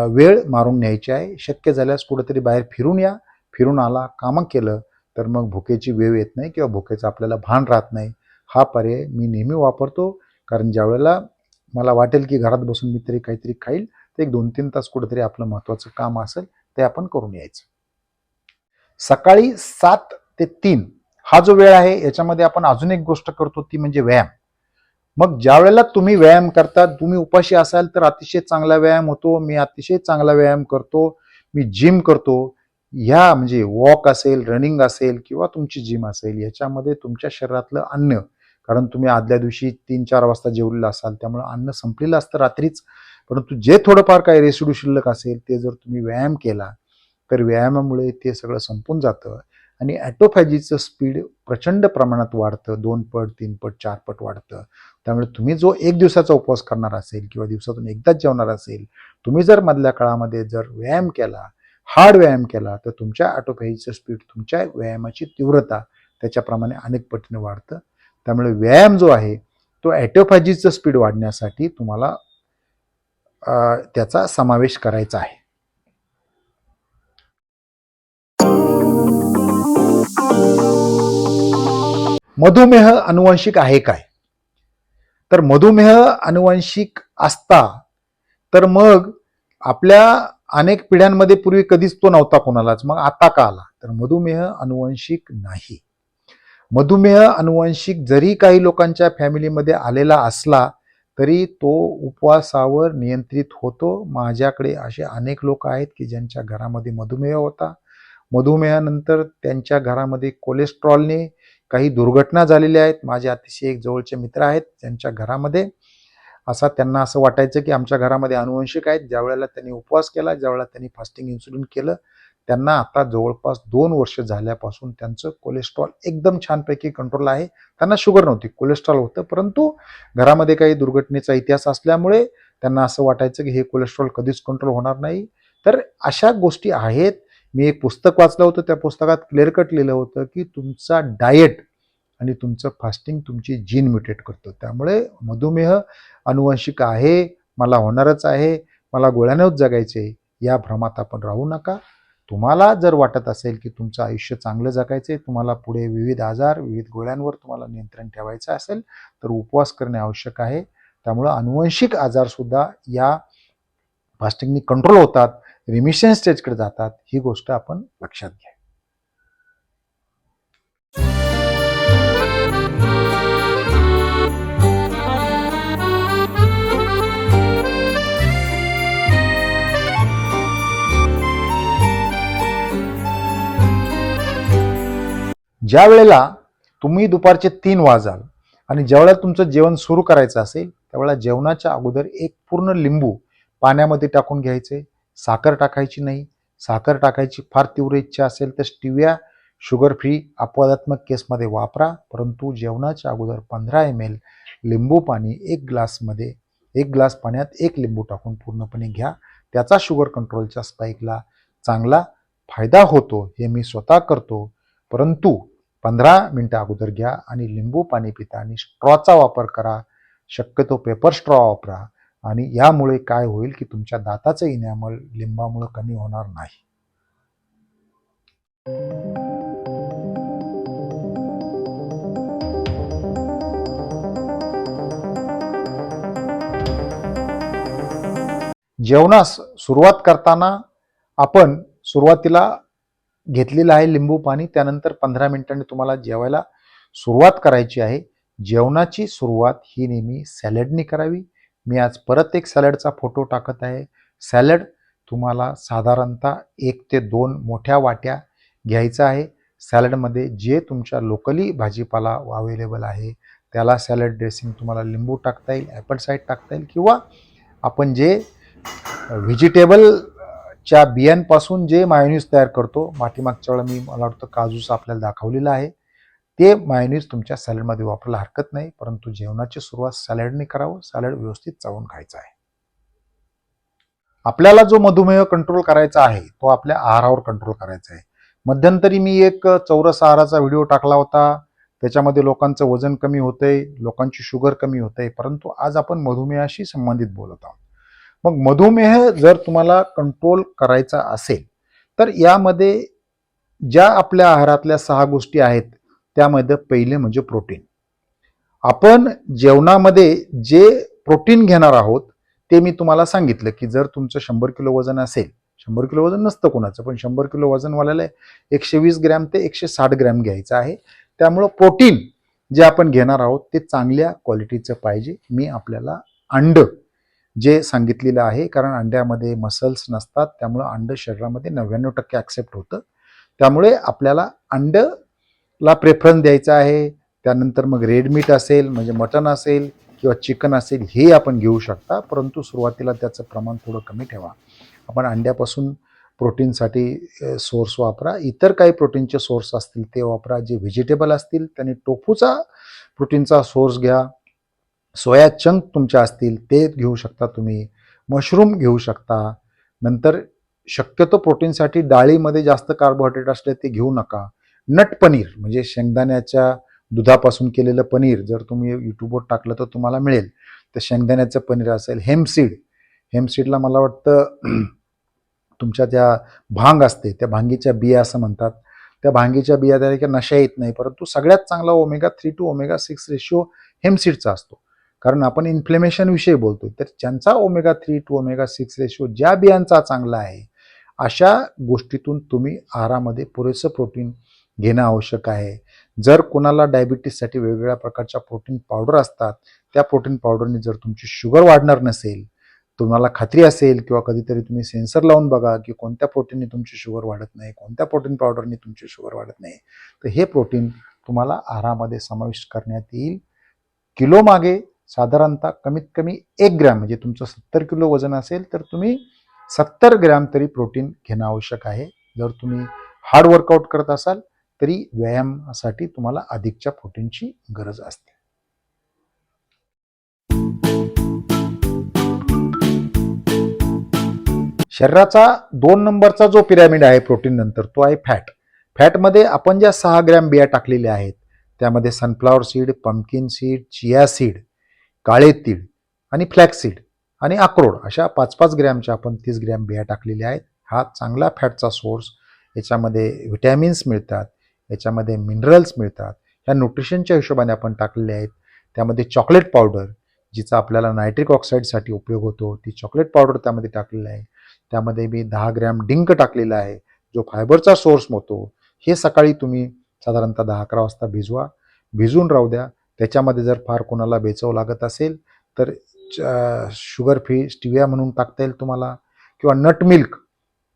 वेळ मारून न्यायची आहे. शक्य झाल्यास कुठेतरी बाहेर फिरून या. फिरून आला, कामं केलं तर मग भुकेची वेळ येत नाही किंवा भुकेचं आपल्याला भान राहत नाही. हा पर्याय मी नेहमी वापरतो, कारण ज्यावेळेला मला वाटेल की घरात बसून मी तरी काहीतरी खाईल, तर एक 2-3 तास कुठेतरी आपलं महत्त्वाचं काम असेल ते आपण करून यायचं. सकाळी 7 ते 3 हा जो वेळ आहे, याच्यामध्ये आपण अजून एक गोष्ट करतो ती म्हणजे व्यायाम. मग ज्या वेळेला तुम्ही व्यायाम करता, तुम्ही उपाशी असाल तर अतिशय चांगला व्यायाम होतो. मी अतिशय चांगला व्यायाम करतो. मी जिम करतो. ह्या म्हणजे वॉक असेल, रनिंग असेल किंवा तुमची जिम असेल, याच्यामध्ये तुमच्या शरीरातलं अन्न, कारण तुम्ही आदल्या दिवशी 3-4 वाजता जेवलेलं असाल, त्यामुळे अन्न संपलेलं असतं रात्रीच. परंतु जे थोडंफार काही रेसिड्यू शिल्लक असेल, ते जर तुम्ही व्यायाम केला, तर व्यायामामुळे ते सगळं संपून जातं आणि ॲटोफॅजीचं स्पीड प्रचंड प्रमाणात वाढतं. 2 पट, 3 पट, 4 पट वाढतं. त्यामुळे तुम्ही जो 1 दिवसाचा उपवास करणार असेल किंवा दिवसातून एकदाच जेवणार असेल, तुम्ही जर मधल्या काळामध्ये जर व्यायाम केला, हार्ड व्यायाम केला, तर तुमच्या ॲटोफॅजीचं स्पीड, तुमच्या व्यायामाची तीव्रता त्याच्याप्रमाणे अनेक पटीने वाढतं. त्यामुळे व्यायाम जो आहे तो ॲटोफॅजीचं स्पीड वाढण्यासाठी तुम्हाला त्याचा समावेश करायचा आहे. मधुमेह अनुवांशिक आहे काय? तर मधुमेह अनुवांशिक असता तर मग आपल्या अनेक पिढ्यांमध्ये पूर्वी कधीच तो नव्हता कोणालाच, मग आता का आला? तर मधुमेह अनुवांशिक नाही. मधुमेह अनुवांशिक जरी काही लोकांच्या फॅमिलीमध्ये आलेला असला तरी तो उपवासावर नियंत्रित होतो. माझ्याकडे असे अनेक लोक आहेत की ज्यांच्या घरामध्ये मधुमेह होता. मधुमेहानंतर त्यांच्या घरामध्ये कोलेस्ट्रॉलने काही दुर्घटना झालेल्या आहेत. माझे अतिशय एक जवळचे मित्र आहेत ज्यांच्या घरामध्ये त्यांना असं वाटायचं की आमच्या घरामध्ये अनुवंशिक आहेत. ज्यावेळेला त्यांनी उपवास केला, ज्यावेळेला त्यांनी फास्टिंग इन्सुलिन केलं, त्यांना आता जवळपास 2 वर्ष झाल्यापासून त्यांचं कोलेस्ट्रॉल एकदम छानपैकी कंट्रोल आहे. त्यांना शुगर नव्हती, कोलेस्ट्रॉल होतं, परंतु घरामध्ये काही दुर्घटनेचा इतिहास असल्यामुळे त्यांना असं वाटायचं की हे कोलेस्ट्रॉल कधीच कंट्रोल होणार नाही. तर अशा गोष्टी आहेत. मी एक पुस्तक वाचलं होतं, त्या पुस्तकात क्लिअर कट लिहिलं होतं की तुमचा डाएट आणि तुमचं फास्टिंग तुमची जीन म्युटेट करतं. त्यामुळे मधुमेह अनुवंशिक आहे, मला होणारच आहे, मला गोळ्यानेच जगायचे, या भ्रमात आपण राहू नका. तुम्हाला जर वाटत असेल की तुमचं आयुष्य चांगलं जगायचे, तुम्हाला पुढे विविध आजार, विविध गोळ्यांवर तुम्हाला नियंत्रण ठेवायचं असेल, तर उपवास करणे आवश्यक आहे. त्यामुळं अनुवंशिक आजारसुद्धा या फास्टिंगनी कंट्रोल होतात, रिमिशन स्टेजकडे जातात. ही गोष्ट आपण लक्षात घ्या. ज्या वेळेला तुम्ही दुपारचे 3 वाजाल आणि ज्यावेळेला तुमचं जेवण सुरू करायचं असेल, त्यावेळेला जेवणाच्या अगोदर एक पूर्ण लिंबू पाण्यामध्ये टाकून घ्यायचे. साखर टाकायची नाही. साखर टाकायची फार तीव्र इच्छा असेल तर स्टिविया शुगर फ्री अपवादात्मक केसमध्ये वापरा, परंतु जेवणाच्या अगोदर 15 ml लिंबू पाणी 1 ग्लासमध्ये 1 ग्लास पाण्यात 1 लिंबू टाकून पूर्णपणे घ्या. त्याचा शुगर कंट्रोलच्या स्पाईकला चांगला फायदा होतो. हे मी स्वतः करतो. परंतु 15 मिनिटं अगोदर घ्या आणि लिंबू पाणी पिता आणि स्ट्रॉचा वापर करा. शक्यतो पेपर स्ट्रॉ वापरा आणि यामुळे काय होईल की तुमच्या दाताचं इनॅमल लिंबामुळे कमी होणार नाही. जेवणास सुरुवात करताना आपण सुरुवातीला घेतलेलं आहे लिंबू पाणी, त्यानंतर 15 मिनिटांनी तुम्हाला जेवायला सुरुवात करायची आहे. जेवणाची सुरुवात ही नेहमी सॅलडनी करावी. मी आज परत एक सॅलडचा फोटो टाकत आहे. सॅलड तुम्हाला साधारणतः 1 ते 2 मोठ्या वाट्या घ्यायचा आहे. सॅलडमध्ये जे तुमच्या लोकली भाजीपाला अवेलेबल आहे त्याला सॅलड ड्रेसिंग तुम्हाला लिंबू टाकता येईल, ॲपल साईड टाकता येईल किंवा आपण जे व्हेजिटेबलच्या बियांपासून जे मायोनीज तयार करतो, पाठीमागच्या वेळेला मला वाटतं काजूचं आपल्याला दाखवलेलं आहे, ते मायोनीज तुमच्या सॅलडमध्ये वापरायला हरकत नाही. परंतु जेवणाची सुरुवात सॅलडने करावं. सॅलड व्यवस्थित चावून खायचं आहे. आपल्याला जो मधुमेह कंट्रोल करायचा आहे तो आपल्या आहारावर कंट्रोल करायचा आहे. मध्यंतरी मी एक चौरस आहाराचा व्हिडिओ टाकला होता. त्याच्यामध्ये लोकांचं वजन कमी होतंय, लोकांची शुगर कमी होतंय, परंतु आज आपण मधुमेहाशी संबंधित बोलत आहोत. मग मधुमेह जर तुम्हाला कंट्रोल करायचा असेल तर यामध्ये ज्या आपल्या आहारातल्या 6 गोष्टी आहेत त्यामध्ये पहिले म्हणजे प्रोटीन. आपण जेवणामध्ये जे प्रोटीन घेणार आहोत ते मी तुम्हाला सांगितलं की जर तुमचं 100 किलो वजन असेल, 100 किलो वजन नसतं कोणाचं, पण 100 किलो वजनवाल्याला 120 ग्रॅम ते 160 ग्रॅम घ्यायचं आहे. त्यामुळं प्रोटीन जे आपण घेणार आहोत ते चांगल्या क्वालिटीचं पाहिजे. मी आपल्याला अंड जे सांगितलेलं आहे, कारण अंड्यामध्ये मसल्स नसतात, त्यामुळं अंड शरीरामध्ये 99% ॲक्सेप्ट होतं. त्यामुळे आपल्याला अंडला प्रेफरन्स द्यायचा आहे. त्यानंतर मग रेड मीट असेल म्हणजे मटण असेल किंवा चिकन असेल हे आपण घेऊ शकता, परंतु सुरुवातीला त्याचं प्रमाण थोडं कमी ठेवा. आपण अंड्यापासून प्रोटीनसाठी सोर्स वापरा. इतर काही प्रोटीनचे सोर्स असतील ते वापरा. जे व्हेजिटेबल असतील त्यांनी टोफूचा प्रोटीनचा सोर्स घ्या. सोया चंक तुमच्या असतील ते घेऊ शकता तुम्ही. मशरूम घेऊ शकता. नंतर शक्यतो प्रोटीनसाठी डाळीमध्ये जास्त कार्बोहायड्रेट असले ते घेऊ नका. नट पनीर म्हणजे शेंगदाण्याच्या दुधापासून केलेलं पनीर जर तुम्ही यूट्यूबवर टाकलं तर तुम्हाला मिळेल. तर शेंगदाण्याचं पनीर असेल. हेम्पसीडला मला वाटतं तुमच्या त्या भांग असते, त्या भांगीच्या बिया असं म्हणतात. त्या भांगीच्या बिया त्या नशा येत नाही, परंतु सगळ्यात चांगला ओमेगा 3 टू ओमेगा 6 रेशिओ हेम्पसीडचा असतो. कारण आपण इन्फ्लेमेशनविषयी बोलतोय, तर ज्यांचा ओमेगा 3 टू ओमेगा 6 रेशिओ ज्या बियांचा चांगला आहे, अशा गोष्टीतून तुम्ही आहारामध्ये पुरेसं प्रोटीन घेणं आवश्यक आहे. जर कोणाला डायबिटीससाठी वेगवेगळ्या प्रकारच्या प्रोटीन पावडर असतात, त्या प्रोटीन पावडरने जर तुमची शुगर वाढणार नसेल, तुम्हाला खात्री असेल किंवा कधीतरी तुम्ही सेन्सर लावून बघा की कोणत्या प्रोटीनने तुमची शुगर वाढत नाही, कोणत्या प्रोटीन पावडरने तुमची शुगर वाढत नाही, तर हे प्रोटीन तुम्हाला आहारामध्ये समाविष्ट करण्यात येईल. किलो मागे साधारणतः कमीत कमी 1 ग्रॅम, म्हणजे तुमचं 70 किलो वजन असेल तर तुम्ही 70 ग्रॅम तरी प्रोटीन घेणं आवश्यक आहे. जर तुम्ही हार्ड वर्कआउट करत असाल तरी व्यायामासाठी तुम्हाला अधिकच्या प्रोटीनची गरज असते. शरीराचा 2 नंबरचा जो पिरॅमिड आहे प्रोटीन नंतर तो आहे फॅट. फॅटमध्ये आपण ज्या 6 ग्रॅम बिया टाकलेल्या आहेत त्यामध्ये sunflower seed, pumpkin seed, chia seed, काळे तीळ आणि फ्लॅक्स सीड आणि अक्रोड अशा 5-5 ग्रॅमच्या आपण 30 ग्रॅम बिया टाकलेल्या आहेत. हा चांगला फॅटचा सोर्स. याच्यामध्ये व्हिटॅमिन्स मिळतात, याच्यामध्ये मिनरल्स मिळतात. ह्या न्यूट्रिशनच्या हिशोबाने आपण टाकलेले आहेत. त्यामध्ये चॉकलेट पावडर जिचा आपल्याला नायट्रिक ऑक्साईडसाठी उपयोग होतो, ती चॉकलेट पावडर त्यामध्ये टाकलेली आहे. त्यामध्ये मी 10 ग्रॅम डिंक टाकलेला आहे जो फायबरचा सोर्स होतो. हे सकाळी तुम्ही साधारणतः 10-11 वाजता भिजवून राहू द्या. त्याच्यामध्ये जर फार कोणाला बेचव लागत असेल तर शुगर फ्री स्टिविया म्हणून टाकता येईल तुम्हाला, किंवा नट मिल्क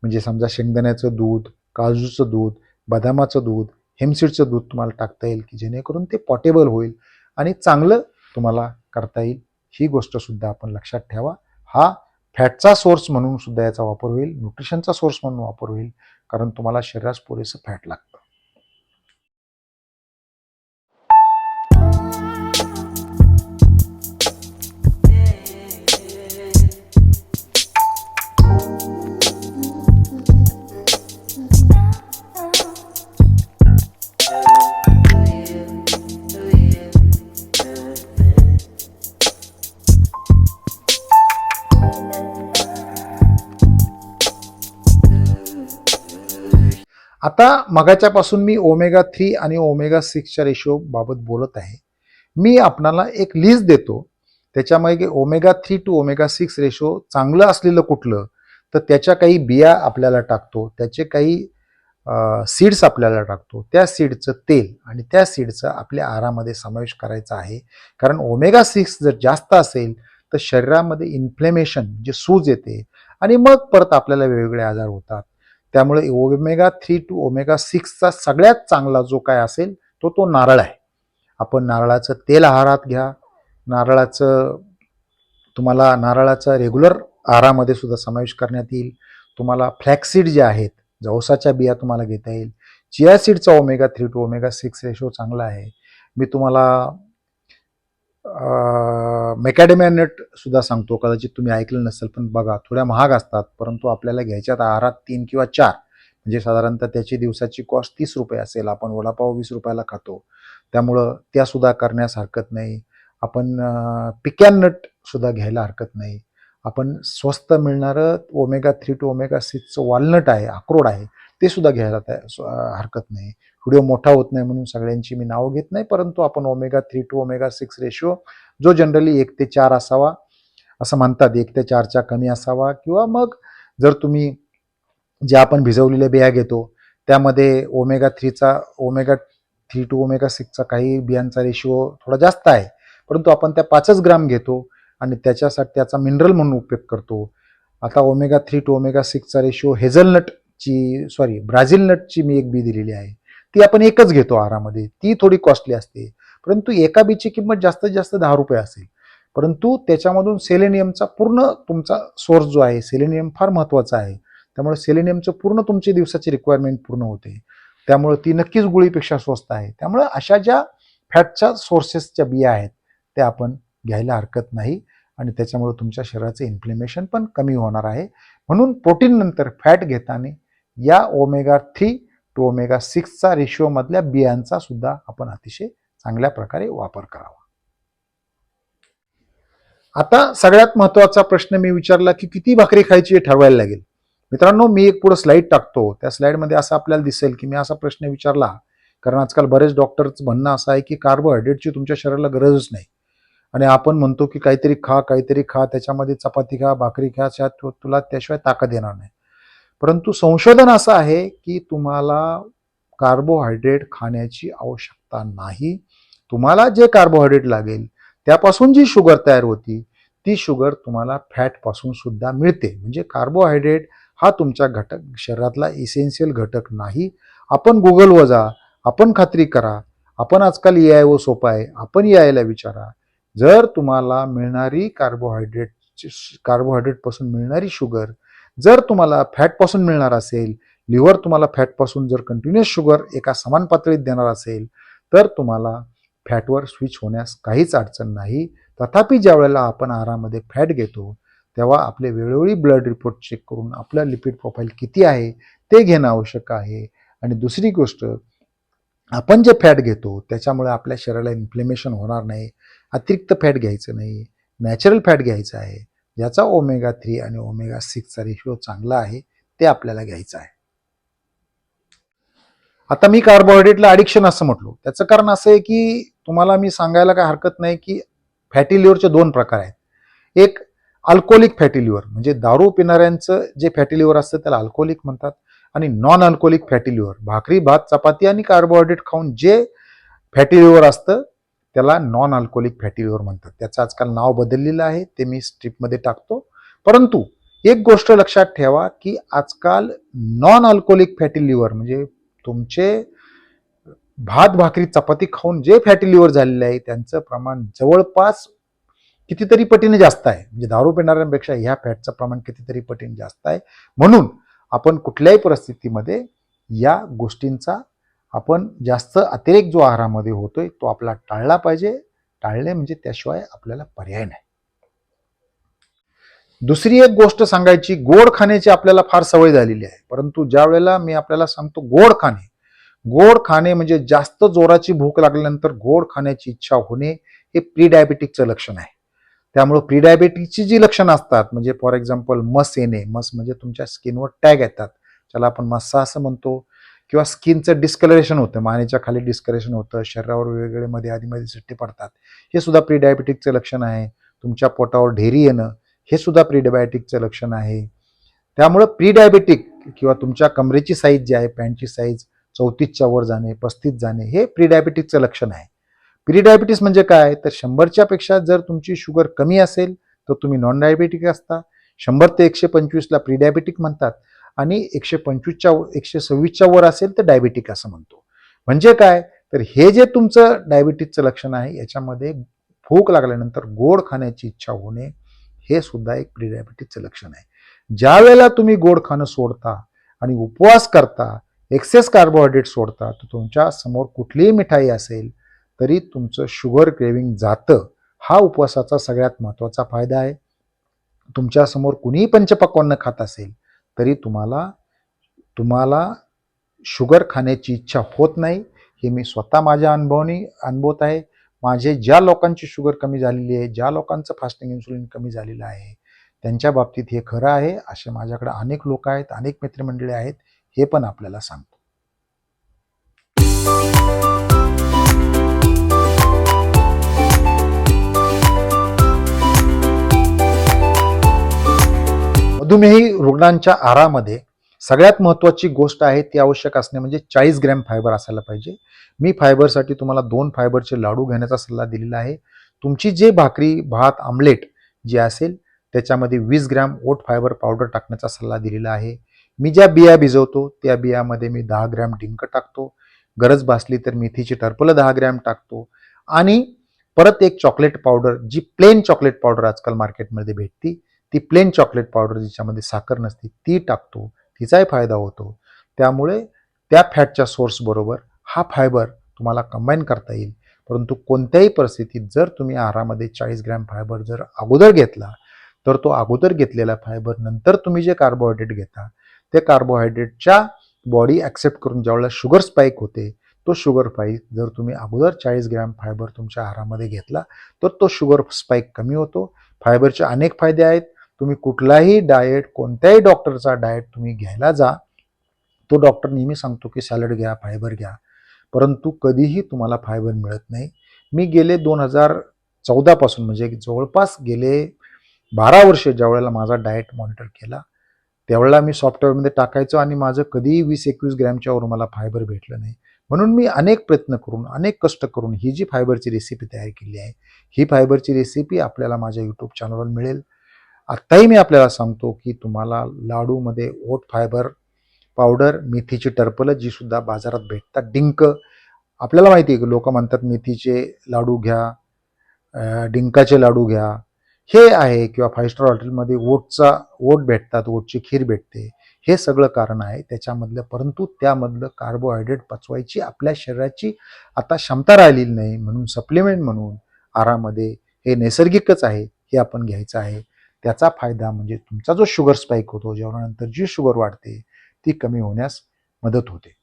म्हणजे समजा शेंगदाण्याचं दूध, काजूचं दूध, बदामाचं दूध, हेम्पसीडचं दूध तुम्हाला टाकता येईल की जेणेकरून ते पॉटेबल होईल आणि चांगलं तुम्हाला करता येईल. ही गोष्टसुद्धा आपण लक्षात ठेवा. हा फॅटचा सोर्स म्हणून सुद्धा याचा वापर होईल, न्यूट्रिशनचा सोर्स म्हणून वापर होईल, कारण तुम्हाला शरीरास पुरेसं फॅट लागतं. आता मगाच्यापासून मी ओमेगा 3 आणि ओमेगा 6च्या रेशो बाबत बोलत आहे. मी आपणाला एक लिस्ट देतो. त्याच्यामध्ये ओमेगा 3 टू ओमेगा 6 रेशो चांगलं असलेलं कुठलं, तर त्याच्या काही बिया आपल्याला टाकतो, त्याचे काही सीड्स आपल्याला टाकतो, त्या सीडचं तेल आणि त्या सीडचा आपल्या आहारामध्ये समावेश करायचा आहे. कारण ओमेगा 6 जर जास्त असेल तर शरीरामध्ये इन्फ्लेमेशन जे सूज येते आणि मग परत आपल्याला वेगवेगळे आजार होतात. त्यामुळे ओमेगा 3 टू ओमेगा 6चा सगळ्यात चांगला जो काय असेल तो नारळ आहे. आपण नारळाचं तेल आहारात घ्या. तुम्हाला नारळाचा रेग्युलर आहारामध्ये सुद्धा समावेश करण्यात येईल. तुम्हाला फ्लॅक्सीड जे आहेत, जवसाच्या बिया तुम्हाला घेता येईल. चिया सीडचा ओमेगा 3 टू ओमेगा 6 रेशो चांगला आहे. मी तुम्हाला मॅकॅडेमिया नट सुद्धा सांगतो, कदाचित तुम्ही ऐकलं नसेल, पण बघा थोड्या महाग असतात, परंतु आपल्याला घ्यायच्यात आहारात 3 किंवा 4, म्हणजे साधारणतः त्याची दिवसाची कॉस्ट 30 रुपये असेल. आपण वडापाव 20 रुपयाला खातो, त्यामुळं त्या सुद्धा करण्यास हरकत नाही. आपण पिकॅन नट सुद्धा घ्यायला हरकत नाही. आपण स्वस्त मिळणारं ओमेगा 3 टू ओमेगा 6चं वॉलनट आहे, अक्रोड आहे, ते सुद्धा घ्यायला हरकत नाही. व्हिडिओ मोठा होत नाही म्हणून सगळ्यांची मी नावं घेत नाही, परंतु आपण omega-3 to omega-6 रेशो जो जनरली 1:4 असावा असं म्हणतात, 1:4च्या कमी असावा, किंवा मग जर तुम्ही ज्या आपण भिजवलेल्या बिया घेतो त्यामध्ये omega-3 to omega-6चा काही बियांचा रेशिओ थोडा जास्त आहे, परंतु आपण त्या 5 ग्राम घेतो आणि त्याच्यासाठी त्याचा मिनरल म्हणून उपयोग करतो. आता omega-3 to omega-6चा रेशिओ ब्राझील नटची मी एक बी दिलेली आहे, ती आपण एकच घेतो आहारामध्ये, ती थोडी कॉस्टली असते, परंतु एका बीची किंमत जास्तीत जास्त 10 रुपये असेल, परंतु त्याच्यामधून सेलेनियमचा पूर्ण तुमचा सोर्स जो आहे, सेलेनियम फार महत्त्वाचा आहे, त्यामुळे सेलेनियमचं पूर्ण तुमची दिवसाची रिक्वायरमेंट पूर्ण होते, त्यामुळे ती नक्कीच गुळीपेक्षा स्वस्त आहे. त्यामुळे अशा ज्या फॅटच्या सोर्सेसच्या बिया आहेत त्या आपण घ्यायला हरकत नाही आणि त्याच्यामुळे तुमच्या शरीराचं इन्फ्लेमेशन पण कमी होणार आहे. म्हणून प्रोटीन नंतर फॅट घेताना या omega-3 to omega-6चा रेशिओमधल्या बियांचा सुद्धा आपण अतिशय चांगल्या प्रकारे वापर करावा. आता सगळ्यात महत्त्वाचा प्रश्न मी विचारला की किती भाकरी खायची हे ठरवायला लागेल. मित्रांनो, मी एक पुढे स्लाईड टाकतो, त्या स्लाईडमध्ये असं आपल्याला दिसेल की मी असा प्रश्न विचारला, कारण आजकाल बरेच डॉक्टरचं म्हणणं असं आहे की कार्बोहायड्रेटची तुमच्या शरीराला गरजच नाही आणि आपण म्हणतो की काहीतरी खा, त्याच्यामध्ये चपाती खा, भाकरी खा, तुला त्याशिवाय ताकद येणार नाही. परंतु संशोधन असं आहे की तुम्हाला कार्बोहायड्रेट खाण्याची आवश्यकता नाही. तुम्हाला जे कार्बोहायड्रेट लागेल त्यापासून जी शुगर तयार होती ती शुगर तुम्हाला फॅटपासून सुद्धा मिळते. म्हणजे कार्बोहायड्रेट हा तुमच्या शरीरातला इसेन्शियल घटक नाही. आपण गुगलवर जा, आपण खात्री करा, आपण आजकाल AIO सोपं आहे, आपण AIला विचारा. जर तुम्हाला मिळणारी कार्बोहायड्रेटपासून मिळणारी शुगर जर तुम्हाला फॅटपासून मिळणार असेल, लिव्हर तुम्हाला फॅटपासून जर कंटिन्युअस शुगर एका समान पातळीत देणार असेल, तर तुम्हाला फॅटवर स्विच होण्यास काहीच अडचण नाही. तथापि ज्या वेळेला आपण आहारामध्ये फॅट घेतो तेव्हा आपले वेळोवेळी ब्लड रिपोर्ट चेक करून आपलं लिपिड प्रोफाईल किती आहे ते घेणं आवश्यक आहे. आणि दुसरी गोष्ट, आपण जे फॅट घेतो त्याच्यामुळे आपल्या शरीराला इन्फ्लेमेशन होणार नाही. अतिरिक्त फॅट घ्यायचं नाही, नॅचरल फॅट घ्यायचं आहे, ज्याचा omega-3 आणि omega-6चा रेशिओ चांगला आहे ते आपल्याला घ्यायचं आहे. आता मी कार्बोहायड्रेटला ॲडिक्शन असं म्हटलो, त्याचं कारण असं आहे की तुम्हाला मी सांगायला काय हरकत नाही की फॅटी लिव्हरचे 2 प्रकार आहेत. एक अल्कोहोलिक फॅटी लिव्हर, म्हणजे दारू पिणाऱ्यांचं जे फॅटी लिव्हर असतं त्याला अल्कोहोलिक म्हणतात, आणि नॉन अल्कोहोलिक फॅटी लिव्हर, भाकरी, भात, चपाती आणि कार्बोहायड्रेट खाऊन जे फॅटी लिव्हर असतं त्याला नॉन अल्कोहोलिक फॅटी लिव्हर म्हणतात. त्याचं आजकाल नाव बदललेलं आहे, ते मी स्ट्रिपमध्ये टाकतो. परंतु एक गोष्ट लक्षात ठेवा की आजकाल नॉन अल्कोहोलिक फॅटी लिव्हर म्हणजे तुमचे भात, भाकरी, चपाती खाऊन जे फॅटी लिव्हर झालेले आहे त्यांचं प्रमाण जवळपास कितीतरी पटीने जास्त आहे. म्हणजे दारू पिणाऱ्यांपेक्षा ह्या फॅटचं प्रमाण कितीतरी पटीने जास्त आहे. म्हणून आपण कुठल्याही परिस्थितीमध्ये या गोष्टींचा आपण जास्त अतिरेक जो आहारामध्ये होतोय तो आपला टाळला पाहिजे. टाळणे म्हणजे त्याशिवाय आपल्याला पर्याय नाही. दुसरी एक गोष्ट सांगायची, गोड खाण्याची आपल्याला फार सवय झालेली आहे, परंतु ज्या वेळेला मी आपल्याला सांगतो गोड खाणे म्हणजे जास्त जोराची भूक लागल्यानंतर गोड खाण्याची इच्छा होणे हे प्री डायबेटिकचं लक्षण आहे. त्यामुळे प्री डायबेटिकची जी लक्षणं असतात, म्हणजे फॉर एक्झाम्पल मस येणे, मस म्हणजे तुमच्या स्किनवर टॅग येतात, त्याला आपण मस्सा असं म्हणतो, किंवा स्किनचं डिस्कलरेशन होतं, मानेच्या खाली डिस्कलरेशन होतं, शरीरावर वेगवेगळे मध्ये आधीमध्ये सिट्टे पडतात, हे सुद्धा प्री डायबेटिकचं लक्षण आहे. तुमच्या पोटावर ढेरी येणं हे सुद्धा प्री डायबेटिकचं लक्षण आहे. त्यामुळं प्री डायबेटिक किंवा तुमच्या कमरेची साईज जी आहे, पॅन्टची साईज 34च्या वर जाणे, 35 जाणे हे प्री डायबेटिकचं लक्षण आहे. प्री डायबिटीस म्हणजे काय, तर 100च्या पेक्षा जर तुमची शुगर कमी असेल तर तुम्ही नॉन डायबेटिक असता. 100 ते 125ला प्री डायबेटिक म्हणतात आणि 126च्या वर असेल तर डायबेटिक असं म्हणतो. म्हणजे काय, तर हे जे तुमचं डायबिटीसचं लक्षण आहे याच्यामध्ये भूक लागल्यानंतर गोड खाण्याची इच्छा होणे हे सुद्धा एक प्री डायबिटीसचं लक्षण आहे. ज्या वेळेला तुम्ही गोड खाणं सोडता आणि उपवास करता, एक्सेस कार्बोहायड्रेट सोडता, तर तुमच्या समोर कुठलीही मिठाई असेल तरी तुमचं शुगर क्रेविंग जातं. हा उपवासाचा सगळ्यात महत्त्वाचा फायदा आहे. तुमच्यासमोर कुणीही पंचपक्वान्न खात असेल तरी तुम्हाला शुगर खाण्याची इच्छा होत नाही. हे मी स्वतः माझ्या अनुभवाने अनुभवत आहे. माझे ज्या लोकांची शुगर कमी झालेली आहे, ज्या लोकांचं फास्टिंग इन्सुलिन कमी झालेलं आहे, त्यांच्या बाबतीत हे खरं आहे. असे माझ्याकडे अनेक लोक आहेत, अनेक मित्रमंडळी आहेत, हे पण आपल्याला सांगतो. मधुमेही रुग्णांच्या आहारामध्ये सगळ्यात महत्त्वाची गोष्ट आहे ती आवश्यक असणे म्हणजे 40 ग्रॅम फायबर असायला पाहिजे. मी फायबरसाठी तुम्हाला 2 फायबरचे लाडू घेण्याचा सल्ला दिलेला आहे. तुमची जे भाकरी, भात, आमलेट जे असेल त्याच्यामध्ये 20 ग्रॅम ओट फायबर पावडर टाकण्याचा सल्ला दिलेला आहे. मी ज्या बिया भिजवतो त्या बियामध्ये मी 10 ग्रॅम डिंक टाकतो. गरज भासली तर मेथीची टरफलं 10 ग्रॅम टाकतो आणि परत एक चॉकलेट पावडर, जी प्लेन चॉकलेट पावडर आजकाल मार्केटमध्ये भेटती, ती प्लेन चॉकलेट पावडर जिच्यामध्ये साखर नसते ती टाकतो. तिचाही फायदा होतो. त्यामुळे त्या फॅटच्या सोर्स बरोबर हा फायबर तुम्हाला कंबाईन करता येईल. परंतु कोणत्याही परिस्थितीत जर तुम्ही आहारामध्ये 40 ग्रॅम फायबर जर अगोदर घेतला तर तो अगोदर घेतलेला फायबर नंतर तुम्ही जे कार्बोहायड्रेट घेता ते कार्बोहायड्रेटच्या बॉडी ॲक्सेप्ट करून ज्यावेळेला शुगर स्पाईक होते, तो शुगर स्पाईक जर तुम्ही अगोदर 40 ग्रॅम फायबर तुमच्या आहारामध्ये घेतला तर तो शुगर स्पाईक कमी होतो. फायबरचे अनेक फायदे आहेत. तुम्ही कुठलाही डाएट, कोणत्याही डॉक्टरचा डाएट तुम्ही घ्यायला जा, तो डॉक्टर नेहमी सांगतो की सॅलड घ्या, फायबर घ्या, परंतु कधीही तुम्हाला फायबर मिळत नाही. मी गेले 2014 पासून म्हणजे जवळपास गेले 12 वर्ष ज्यावेळेला माझा डाएट मॉनिटर केला त्यावेळेला मी सॉफ्टवेअरमध्ये टाकायचो आणि माझं कधीही 20-21 ग्रॅमच्या वर मला फायबर भेटलं नाही. म्हणून मी अनेक प्रयत्न करून, अनेक कष्ट करून ही जी फायबरची रेसिपी तयार केली आहे, ही फायबरची रेसिपी आपल्याला माझ्या यूट्यूब चॅनलवर मिळेल. आत्ताही मी आपल्याला सांगतो की तुम्हाला लाडूमध्ये ओट फायबर पावडर, मेथीची टरफलं जी सुद्धा बाजारात भेटतात, डिंक, आपल्याला माहिती आहे की लोक म्हणतात मेथीचे लाडू घ्या, डिंकाचे लाडू घ्या, हे आहे किंवा 5 स्टार हॉटेलमध्ये ओट भेटतात, ओटची खीर भेटते, हे सगळं कारण आहे त्याच्यामधलं. परंतु त्यामधलं कार्बोहायड्रेट पचवायची आपल्या शरीराची आता क्षमता राहिलेली नाही. म्हणून सप्लिमेंट म्हणून आहारामध्ये हे नैसर्गिकच आहे, हे आपण घ्यायचं आहे. त्याचा फायदा म्हणजे तुमचा जो शुगर स्पाईक होतो, जेवणानंतर जी शुगर वाढते ती कमी होण्यास मदत होते.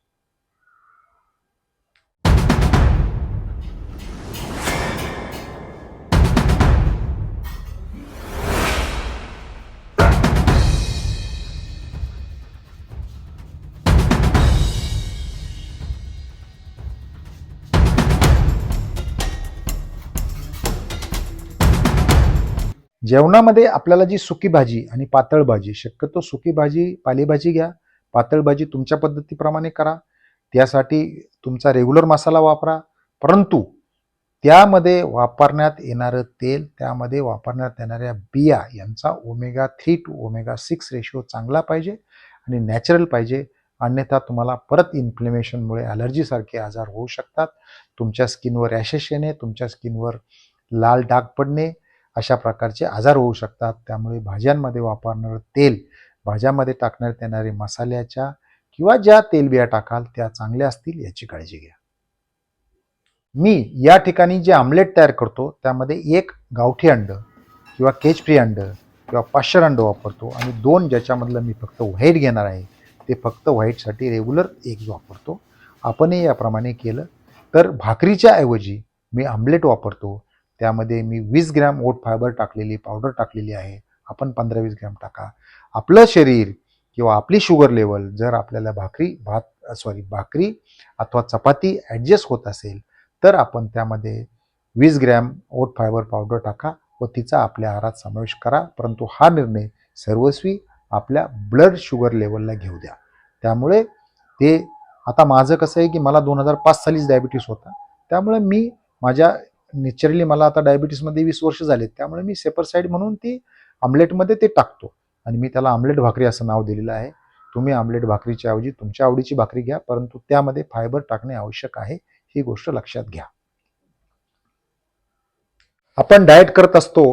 जेवणामध्ये आपल्याला जी सुकी भाजी आणि पातळ भाजी, शक्यतो सुकी भाजी, पालेभाजी घ्या, पातळ भाजी तुमच्या पद्धतीप्रमाणे करा. त्यासाठी तुमचा रेग्युलर मसाला वापरा, परंतु त्यामध्ये वापरण्यात येणारं तेल, त्यामध्ये वापरण्यात येणाऱ्या बिया यांचा ओमेगा 3 टू ओमेगा 6 रेशो चांगला पाहिजे आणि नॅचरल पाहिजे. अन्यथा तुम्हाला परत इन्फ्लेमेशनमुळे ॲलर्जीसारखे आजार होऊ शकतात. तुमच्या स्किनवर रॅशेस येणे, तुमच्या स्किनवर लाल डाग पडणे, अशा प्रकारचे आजार होऊ शकतात. त्यामुळे भाज्यांमध्ये वापरणारं तेल, भाज्यामध्ये टाकण्यात येणारे मसाल्याच्या किंवा ज्या तेलबिया टाकाल त्या चांगल्या असतील याची काळजी घ्या. मी या ठिकाणी जे आमलेट तयार करतो त्यामध्ये 1 गावठी अंडं किंवा केज फ्री अंडं किंवा पावशेर अंडं वापरतो आणि 2 ज्याच्यामधलं मी फक्त व्हाईट घेणार आहे ते फक्त व्हाईटसाठी रेग्युलर एग्ज वापरतो. आपणही याप्रमाणे केलं तर भाकरीच्या ऐवजी मी आमलेट वापरतो. त्यामध्ये मी 20 ग्रॅम ओट फायबर टाकलेली पावडर टाकलेली आहे. आपण 15-20 ग्रॅम टाका. आपलं शरीर किंवा आपली शुगर लेवल जर आपल्याला भाकरी अथवा चपाती ॲडजस्ट होत असेल तर आपण त्यामध्ये 20 ग्रॅम ओट फायबर पावडर टाका व तिचा आपल्या आहारात समावेश करा. परंतु हा निर्णय सर्वस्वी आपल्या ब्लड शुगर लेवलला घेऊ द्या. त्यामुळे ते आता माझं कसं आहे की मला 2005 सालीच डायबिटीस होता. त्यामुळे मी नॅचरली मला आता डायबिटीसमध्ये 20 वर्ष झालेत. त्यामुळे मी सेपर साईड म्हणून ती आमलेटमध्ये ते टाकतो आणि मी त्याला आमलेट भाकरी असं नाव दिलेलं आहे. तुम्ही आमलेट भाकरीच्या ऐवजी तुमच्या आवडीची भाकरी घ्या, परंतु त्यामध्ये फायबर टाकणे आवश्यक आहे, ही गोष्ट लक्षात घ्या. आपण डाएट करत असतो,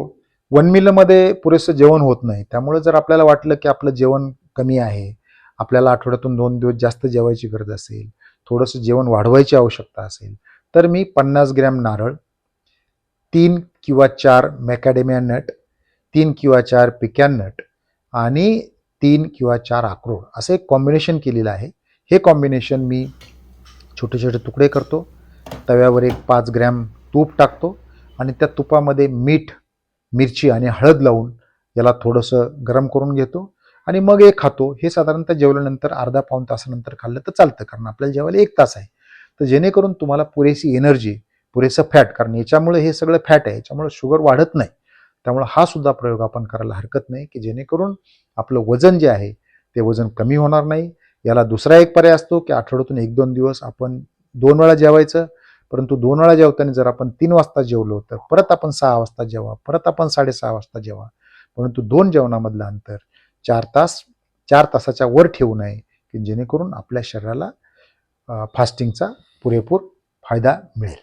1 मीलमध्ये पुरेसं जेवण होत नाही. त्यामुळे जर आपल्याला वाटलं की आपलं जेवण कमी आहे, आपल्याला आठवड्यातून 2 दिवस जास्त जेवायची गरज असेल, थोडंसं जेवण वाढवायची आवश्यकता असेल, तर मी 50 ग्रॅम नारळ, 3 किंवा 4 मॅकॅडेमिया नट, 3 किंवा 4 पिकॅन नट आणि 3 किंवा 4 अक्रोड असं एक कॉम्बिनेशन केलेलं आहे. हे कॉम्बिनेशन मी छोटे छोटे तुकडे करतो. तव्यावर एक 5 ग्रॅम तूप टाकतो आणि त्या तुपामध्ये मीठ, मिरची आणि हळद लावून याला थोडंसं गरम करून घेतो आणि मग एक खातो. हे साधारणतः जेवल्यानंतर अर्धा पाऊण तासानंतर खाल्लं तर चालतं, कारण आपल्याला जेवायला 1 तास आहे. तर जेणेकरून तुम्हाला पुरेशी एनर्जी, पुरेसं फॅट, कारण याच्यामुळे हे सगळं फॅट आहे, याच्यामुळे शुगर वाढत नाही. त्यामुळे हा सुद्धा प्रयोग आपण करायला हरकत नाही, की जेणेकरून आपलं वजन जे आहे ते वजन कमी होणार नाही. याला दुसरा एक पर्याय असतो, की आठवड्यातून 1-2 दिवस आपण 2 वेळा जेवायचं. परंतु 2 वेळा जेवताना जर आपण 3 वाजता जेवलो तर परत आपण 6 वाजता जेवा, परत आपण 6:30 वाजता जेवा. परंतु 2 जेवणामधलं अंतर 4 तास, 4 तासाच्या वर ठेवू नये, की जेणेकरून आपल्या शरीराला फास्टिंगचा पुरेपूर फायदा मिळेल.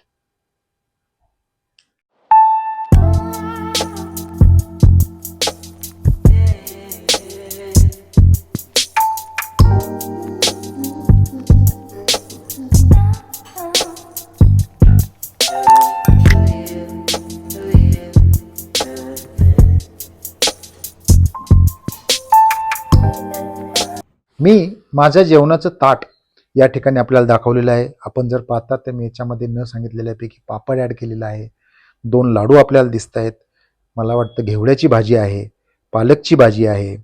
मी माझ्या जेवणाचं ताट या ठिकाणी आपल्याला दाखवलेलं आहे. आपण जर पाहता तर मी याच्यामध्ये न सांगितलेल्यापैकी पापड ॲड केलेला आहे. 2 लाडू आपल्याला दिसत आहेत. मला वाटतं घेवड्याची भाजी आहे, पालकची भाजी आहे,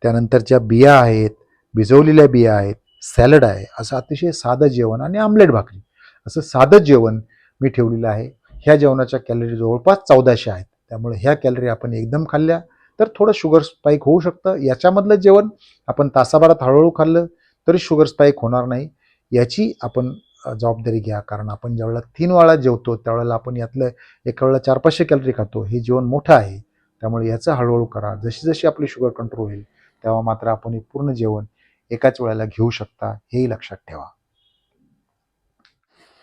त्यानंतरच्या बिया आहेत, भिजवलेल्या बिया आहेत, सॅलड आहे. असं अतिशय साधं जेवण आणि आमलेट भाकरी असं साधं जेवण मी ठेवलेलं आहे. ह्या जेवणाच्या कॅलरी जवळपास 1400 आहेत. त्यामुळे ह्या कॅलरी आपण एकदम खाल्ल्या तर थोडं शुगर स्पाईक होऊ शकतं. याच्यामधलं जेवण आपण तासाभरात हळूहळू खाल्लं तरी शुगर स्पाईक होणार नाही. याची आपण जबाबदारी घ्या, कारण आपण ज्यावेळेला 3 वेळा जेवतो त्यावेळेला आपण यातलं एका वेळेला 400-500 कॅलरी खातो. हे जेवण मोठं आहे, त्यामुळे याचं हळूहळू करा. जशी जशी आपली शुगर कंट्रोल होईल तेव्हा मात्र आपण हे पूर्ण जेवण एकाच वेळेला घेऊ शकता, हेही लक्षात ठेवा.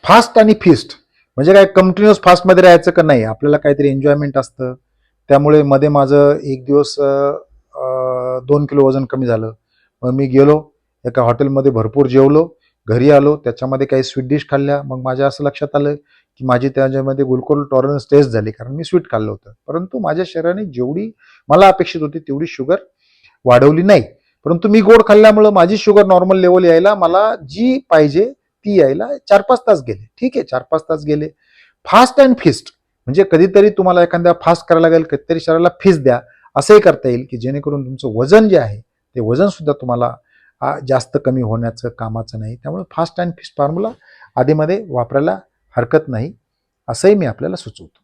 फास्ट आणि फिस्ट म्हणजे काय, कंटिन्युअस फास्टमध्ये राहायचं का नाही, आपल्याला काहीतरी एन्जॉयमेंट असतं. त्यामुळे मध्ये माझं एक दिवस 2 किलो वजन कमी झालं. मग मी गेलो एका हॉटेलमध्ये, भरपूर जेवलो, घरी आलो, त्याच्यामध्ये काही स्वीट डिश खाल्ल्या. मग माझ्या असं लक्षात आलं की माझी त्याच्यामध्ये ग्लुकोज टॉलरन्स टेस्ट झाली, कारण मी स्वीट खाल्लं होतं. परंतु माझ्या शरीराने जेवढी मला अपेक्षित होती तेवढी शुगर वाढवली नाही. परंतु मी गोड खाल्ल्यामुळं माझी शुगर नॉर्मल लेवल यायला, मला जी पाहिजे ती यायला 4-5 तास गेले. ठीक आहे, 4-5 तास गेले. फास्ट अँड फिस्ट म्हणजे कधीतरी तुम्हाला एखाद्या फास्ट करायला लागेल, कधीतरी शरीराला फिस्ट द्या, असंही करता येईल, की जेणेकरून तुमचं वजन जे आहे ते वजन सुद्धा तुम्हाला जास्त कमी होण्याचं कामाचं नाही. त्यामुळे फास्ट अँड फिस्ट फॉर्म्युला आधीमध्ये वापरायला हरकत नाही, असंही मी आपल्याला सुचवतो.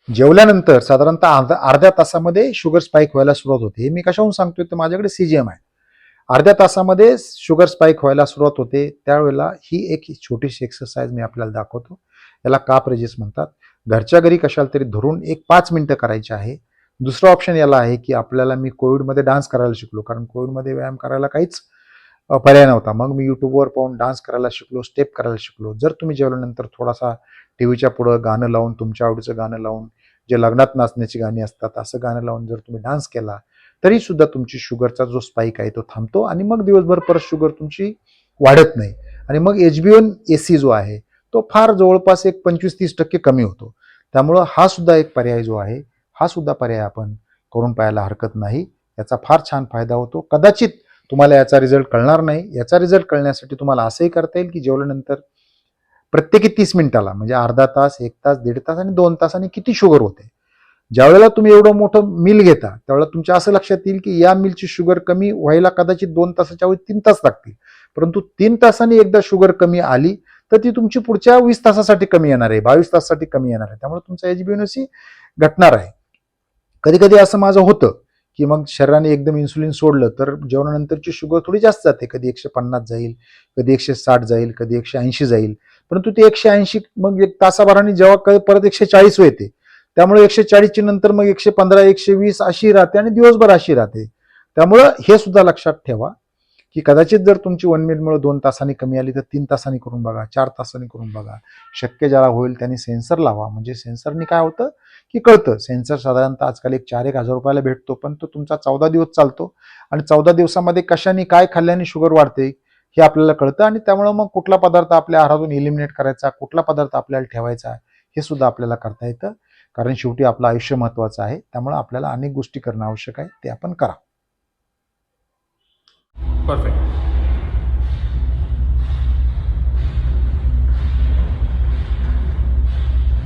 जेवल्यानंतर साधारणतः अर्ध्या तासामध्ये शुगर स्पाईक व्हायला सुरुवात होते. हे मी कशाहून सांगतोय तर माझ्याकडे CGM आहे. अर्ध्या तासामध्ये शुगर स्पाईक व्हायला सुरुवात होते. त्यावेळेला ही एक छोटीशी एक्सरसाइज मी आपल्याला दाखवतो. याला काप रेजिस म्हणतात. घरच्या घरी कशाला तरी धरून एक 5 मिनिटं करायचे आहे. दुसरा ऑप्शन याला आहे, की आपल्याला मी कोविडमध्ये डान्स करायला शिकलो, कारण कोविडमध्ये व्यायाम करायला काहीच पर्याय नव्हता. मग मी यूट्यूबवर पाहून डान्स करायला शिकलो, स्टेप करायला शिकलो. जर तुम्ही जेवल्यानंतर थोडासा टीव्हीच्या पुढं गाणं लावून, तुमच्या आवडीचं गाणं लावून, जे लग्नात नाचण्याची गाणी असतात असं गाणं लावून जर तुम्ही डान्स केला तरी सुद्धा तुमची शुगरचा जो स्पाईक आहे तो थांबतो, आणि मग दिवसभर परत शुगर तुमची वाढत नाही. आणि मग HbA1c जो आहे तो फार जवळपास एक 25-30% कमी होतो. त्यामुळं हा सुद्धा एक पर्याय जो आहे, हा सुद्धा पर्याय आपण करून पाहायला हरकत नाही. याचा फार छान फायदा होतो. कदाचित तुम्हाला याचा रिझल्ट कळणार नाही. याचा रिझल्ट कळण्यासाठी तुम्हाला असंही करता येईल, की जेवल्यानंतर प्रत्येकी 30 मिनिटाला म्हणजे अर्धा तास, 1 तास, 1.5 तास आणि 2 तासांनी किती शुगर होते. ज्यावेळेला तुम्ही एवढं मोठं मील घेता त्यावेळेला तुमच्या असं लक्षात येईल, की या मीलची शुगर कमी व्हायला कदाचित 2 तासाच्या वेळी 3 तास लागतील. परंतु 3 तासांनी एकदा शुगर कमी आली तर ती तुमची पुढच्या 20 तासासाठी कमी येणार आहे, 22 तासासाठी कमी येणार आहे. त्यामुळे तुमचा HbA1c घटणार आहे. कधी कधी असं माझं होतं, की मग शरीराने एकदम इन्सुलिन सोडलं तर जेवणानंतरची शुगर थोडी जास्त जाते. कधी 150 जाईल, कधी 160 जाईल, कधी 180 जाईल. परंतु ते 180 मग एक तासाभराने जेव्हा परत 140 येते, त्यामुळे 140 नंतर मग 115, 120 अशी राहते आणि दिवसभर अशी राहते. त्यामुळं हे सुद्धा लक्षात ठेवा, की कदाचित जर तुमची 1 मिनिटमुळे 2 तासांनी कमी आली तर 3 तासांनी करून बघा, 4 तासांनी करून बघा. शक्य ज्याला होईल त्यांनी सेन्सर लावा. म्हणजे सेन्सरनी काय होतं, की कळतं. सेन्सर साधारणतः आजकाल एक 4-1 हजार रुपयाला भेटतो, पण तो तुमचा 14 दिवस चालतो आणि 14 दिवसामध्ये कशाने काय खाल्ल्याने शुगर वाढते हे आपल्याला कळतं. आणि त्यामुळे मग कुठला पदार्थ आपल्या आहारातून इलिमिनेट करायचा, कुठला पदार्थ आपल्याला ठेवायचा हे सुद्धा आपल्याला करता येतं. कारण शेवटी आपलं आयुष्य महत्वाचं आहे. त्यामुळे आपल्याला अनेक गोष्टी करणं आवश्यक आहे, ते आपण करा. Perfect.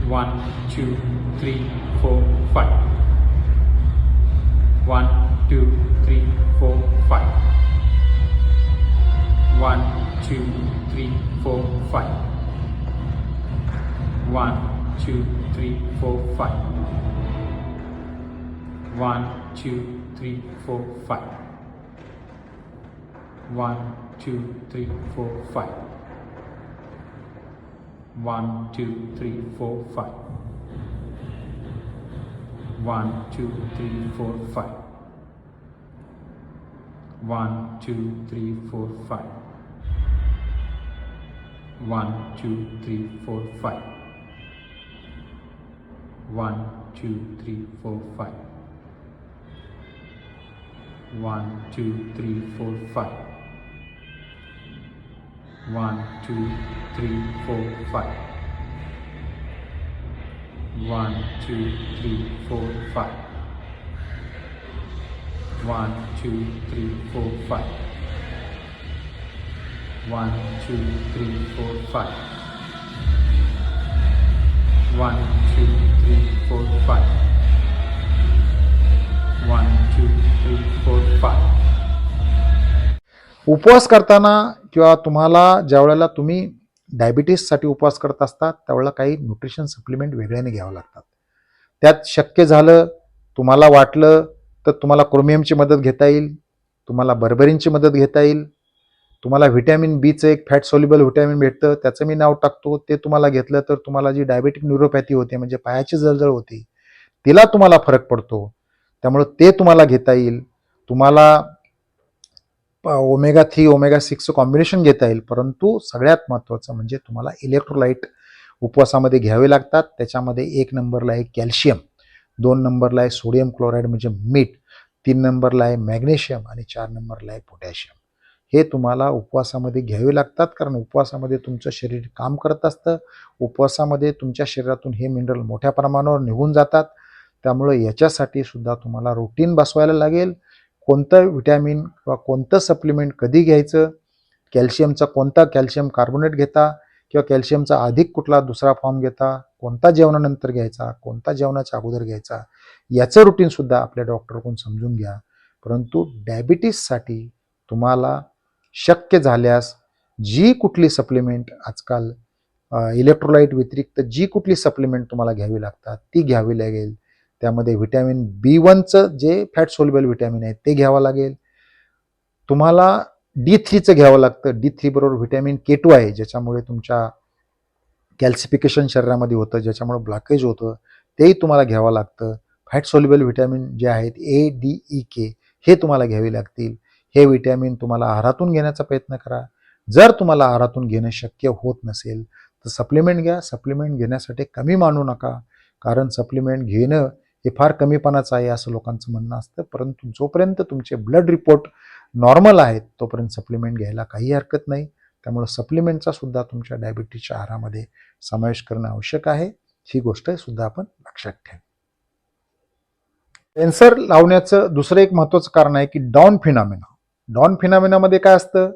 One, two, three, four, five. 1, 2, 3, 4, 5. 1, 2, 3, 4, 5. 1, 2, 3, 4, 5. 1, 2, 3, 4, 5. 1, 2, 3, 4, 5. 1, 2, 3, 4, 5. 1, 2, 3, 4, 5. 1, 2, 3, 4, 5. 1, 2, 3, 4, 5. 1, 2, 3, 4, 5. 1, 2, 3, 4, 5. 1, 2, 3, 4, 5. 1, 2, 3, 4, 5. 1, 2, 3, 4, 5. 1, 2, 3, 4, 5. 1, 2, 3, 4, 5. 1, 2, 3, 4, 5. उपवास करताना किंवा तुम्हाला ज्या वेळेला तुम्ही डायबिटीससाठी उपवास करत असता त्यावेळेला काही न्यूट्रिशन सप्लिमेंट वेगळ्याने घ्यावं लागतात. त्यात शक्य झालं तुम्हाला वाटलं तर तुम्हाला क्रोमियमची मदत घेता येईल, तुम्हाला बर्बरीनची मदत घेता येईल, तुम्हाला व्हिटॅमिन बीचं एक फॅट सोल्युबल व्हिटॅमिन भेटतं, त्याचं मी नाव टाकतो, ते तुम्हाला घेतलं तर तुम्हाला जी डायबेटिक न्यूरोपॅथी होते म्हणजे पायाची जळजळ होती तिला तुम्हाला फरक पडतो, त्यामुळं ते तुम्हाला घेता येईल. तुम्हाला ओमेगा 3 ओमेगा 6चं कॉम्बिनेशन घेता येईल. परंतु सगळ्यात महत्त्वाचं म्हणजे तुम्हाला इलेक्ट्रोलाइट उपवासामध्ये घ्यावे लागतात. त्याच्यामध्ये 1 नंबरला आहे कॅल्शियम, 2 नंबरला आहे सोडियम क्लोराईड म्हणजे मीठ, 3 नंबरला आहे मॅग्नेशियम आणि 4 नंबरला आहे पोटॅशियम. हे तुम्हाला उपवासामध्ये घ्यावे लागतात कारण उपवासामध्ये तुमचं शरीर काम करत असतं. उपवासामध्ये तुमच्या शरीरातून हे मिनरल मोठ्या प्रमाणावर निघून जातात. त्यामुळे याच्यासाठी सुद्धा तुम्हाला रुटीन बसवायला लागेल. कोणतं व्हिटॅमिन किंवा कोणतं सप्लिमेंट कधी घ्यायचं, कॅल्शियमचा कोणता कॅल्शियम कार्बोनेट घेता किंवा कॅल्शियमचा अधिक कुठला दुसरा फॉर्म घेता, कोणता जेवणानंतर घ्यायचा, कोणता जेवणाच्या अगोदर घ्यायचा, याचं रुटीनसुद्धा आपल्या डॉक्टरकडून समजून घ्या. परंतु डायबिटीससाठी तुम्हाला शक्य झाल्यास जी कुठली सप्लिमेंट आजकाल इलेक्ट्रोलाइट व्यतिरिक्त जी कुठली सप्लिमेंट तुम्हाला घ्यावी लागतात ती घ्यावी लागेल. त्यामध्ये व्हिटॅमिन B1चं जे फॅट सोल्युबल व्हिटॅमिन आहे ते घ्यावं लागेल. तुम्हाला D3चं घ्यावं लागतं. D3 बरोबर व्हिटॅमिन K2 आहे ज्याच्यामुळे तुमच्या कॅल्सिफिकेशन शरीरामध्ये होतं, ज्याच्यामुळे ब्लॉकेज होतं, तेही तुम्हाला घ्यावं लागतं. फॅट सोल्युबल व्हिटॅमिन जे आहेत ADEK हे तुम्हाला घ्यावे लागतील. हे व्हिटॅमिन तुम्हाला आहारातून घेण्याचा प्रयत्न करा. जर तुम्हाला आहारातून घेणं शक्य होत नसेल तर सप्लिमेंट घ्या. सप्लिमेंट घेण्यासाठी कमी मानू नका कारण सप्लिमेंट घेणं हे फार कमीपणाचं आहे असं लोकांचं म्हणणं असतं. परंतु जोपर्यंत तुमचे ब्लड रिपोर्ट नॉर्मल आहेत तोपर्यंत सप्लिमेंट घ्यायला काही हरकत नाही. त्यामुळे सप्लिमेंटचा सुद्धा तुमच्या डायबिटीसच्या आहारामध्ये समावेश करणं आवश्यक आहे. ही गोष्ट सुद्धा आपण लक्षात ठेवा. सेन्सर लावण्याचं दुसरं एक महत्त्वाचं कारण आहे की डॉन फिनॉमिना. डॉन फिनॉमिनामध्ये काय असतं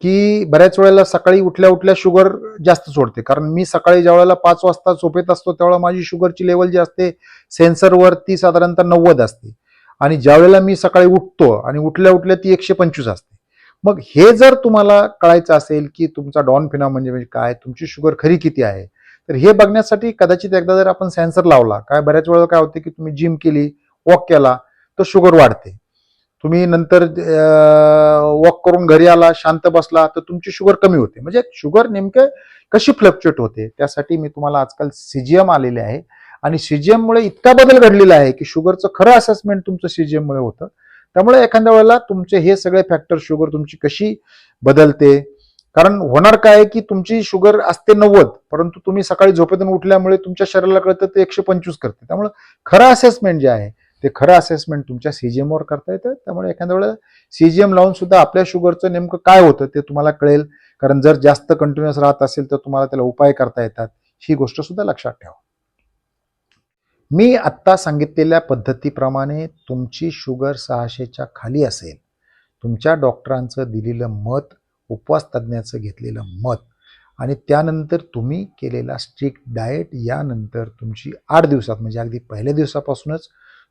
की बऱ्याच वेळेला सकाळी उठल्या उठल्या शुगर जास्त सोडते. कारण मी सकाळी ज्या वेळेला 5 वाजता झोपेत असतो त्यावेळेला माझी शुगरची लेवल जी असते सेन्सरवर ती साधारणतः 90 असते आणि ज्या वेळेला मी सकाळी उठतो आणि उठल्या उठल्या ती 125 असते. मग हे जर तुम्हाला कळायचं असेल की तुमचा डॉन फिनॉमिना म्हणजे काय, तुमची शुगर खरी किती आहे, तर हे बघण्यासाठी कदाचित एकदा जर आपण सेन्सर लावला, काय बऱ्याच वेळेला काय होते की तुम्ही जिम केली, वॉक केला तर शुगर वाढते. तुम्ही नंतर वॉक करून घरी आला, शांत बसला तर तुमची शुगर कमी होते. म्हणजे शुगर नेमकं कशी फ्लक्च्युएट होते त्यासाठी मी तुम्हाला आजकाल CGM आलेले आहे आणि CGM मुळे इतका बदल घडलेला आहे की शुगरचं खरं असेसमेंट तुमचं CGM मुळे होतं. त्यामुळे एखाद्या वेळेला तुमचे हे सगळे फॅक्टर शुगर तुमची कशी बदलते, कारण होणार काय की तुमची शुगर असते 90 परंतु तुम्ही सकाळी झोपेतून उठल्यामुळे तुमच्या शरीराला कळतं ते 125 करते. त्यामुळे खरं असेसमेंट जे आहे ते खरं असेसमेंट तुमच्या CGM वर करता येतं. त्यामुळे एखाद्या वेळेला CGM लावून सुद्धा आपल्या शुगरचं नेमकं काय होतं ते तुम्हाला कळेल. कारण जर जास्त कंटिन्युअस राहत असेल तर तुम्हाला त्याला उपाय करता येतात. ही गोष्ट सुद्धा लक्षात ठेवा. मी आत्ता सांगितलेल्या पद्धतीप्रमाणे तुमची शुगर 600च्या खाली असेल, तुमच्या डॉक्टरांचं दिलेलं मत, उपवास तज्ज्ञाचं घेतलेलं मत आणि त्यानंतर तुम्ही केलेला स्ट्रिक्ट डाएट, यानंतर तुमची 8 दिवसात म्हणजे अगदी पहिल्या दिवसापासूनच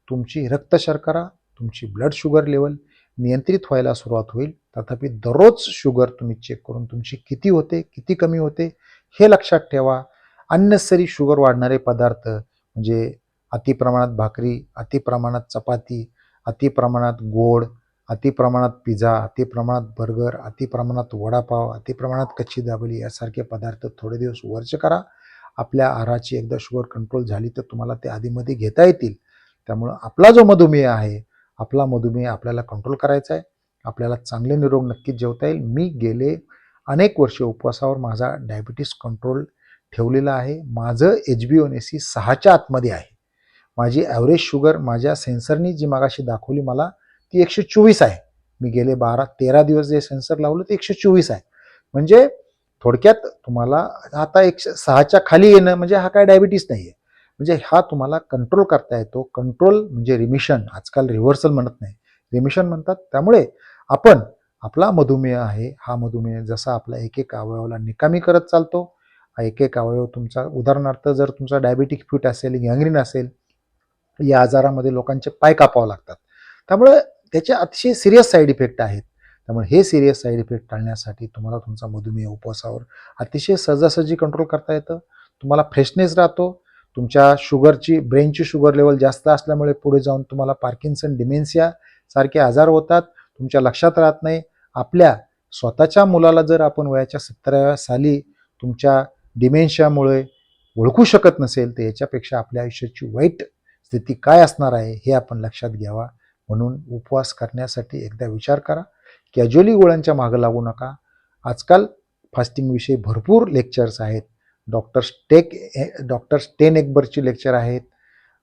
तुमची रक्तशर्करा, तुमची ब्लड शुगर लेवल नियंत्रित व्हायला सुरुवात होईल. तथापि दररोज शुगर तुम्ही चेक करून तुमची किती होते, किती कमी होते हे लक्षात ठेवा. अननेसेसरी शुगर वाढणारे पदार्थ म्हणजे अतिप्रमाणात भाकरी, अतिप्रमाणात चपाती, अतिप्रमाणात गोड, अतिप्रमाणात पिझ्झा, अतिप्रमाणात बर्गर, अतिप्रमाणात वडापाव, अतिप्रमाणात कच्ची दाबेली यासारखे पदार्थ थोडे दिवस वर्ज करा. आपल्या आहाराची एकदा शुगर कंट्रोल झाली तर तुम्हाला ते आधीमध्ये घेता येतील. त्यामुळं आपला जो मधुमेह आहे, आपला मधुमेह आपल्याला कंट्रोल करायचा आहे. आपल्याला चांगले निरोग नक्कीच जेवता येईल. मी गेले अनेक वर्षे उपवासावर माझा डायबिटीस कंट्रोल ठेवलेला आहे. माझं HbA1c 6च्या आतमध्ये आहे. माझी ॲव्हरेज शुगर माझ्या सेन्सरनी जी मागाशी दाखवली मला ती 124 आहे. मी गेले 12-13 दिवस जे सेन्सर लावलं ते 124 आहे. म्हणजे थोडक्यात तुम्हाला आता 106च्या खाली येणं म्हणजे हा काय डायबिटीस नाही आहे. म्हणजे हा तुम्हाला कंट्रोल करता येतो. कंट्रोल म्हणजे रिमिशन, आजकाल रिव्हर्सल म्हणत नाही, रिमिशन म्हणतात. त्यामुळे आपण आपला मधुमेह आहे, हा मधुमेह जसा आपला एक एक अवयवाला निकामी करत चालतो. हा एक एक अवयव तुमचा, उदाहरणार्थ जर तुमचा डायबिटिक फीट असेल, गँग्रीन असेल, या आजारामध्ये लोकांचे पाय कापावे लागतात. त्यामुळे त्याचे अतिशय सिरियस साईड इफेक्ट आहेत. त्यामुळे हे सिरियस साईड इफेक्ट टाळण्यासाठी तुम्हाला तुमचा मधुमेह उपवासावर अतिशय सहजासहजी कंट्रोल करता येतं. तुम्हाला फ्रेशनेस राहतो. तुमच्या शुगरची, ब्रेनची शुगर लेवल जास्त असल्यामुळे पुढे जाऊन तुम्हाला पार्किन्सन, डिमेन्शिया सारखे आजार होतात. तुमच्या लक्षात राहत नाही. आपल्या स्वतःच्या मुलाला जर आपण वयाच्या 70व्या साली तुमच्या डिमेन्शियामुळे ओळखू शकत नसेल तर याच्यापेक्षा आपल्या आयुष्याची वाईट स्थिती काय असणार आहे हे आपण लक्षात घ्यावा. म्हणून उपवास करण्यासाठी एकदा विचार करा. कॅज्युअली गोळ्यांच्या मागं लागू नका. आजकाल फास्टिंगविषयी भरपूर लेक्चर्स आहेत. डॉक्टर स्टेन एकबर्गची लेक्चर आहेत.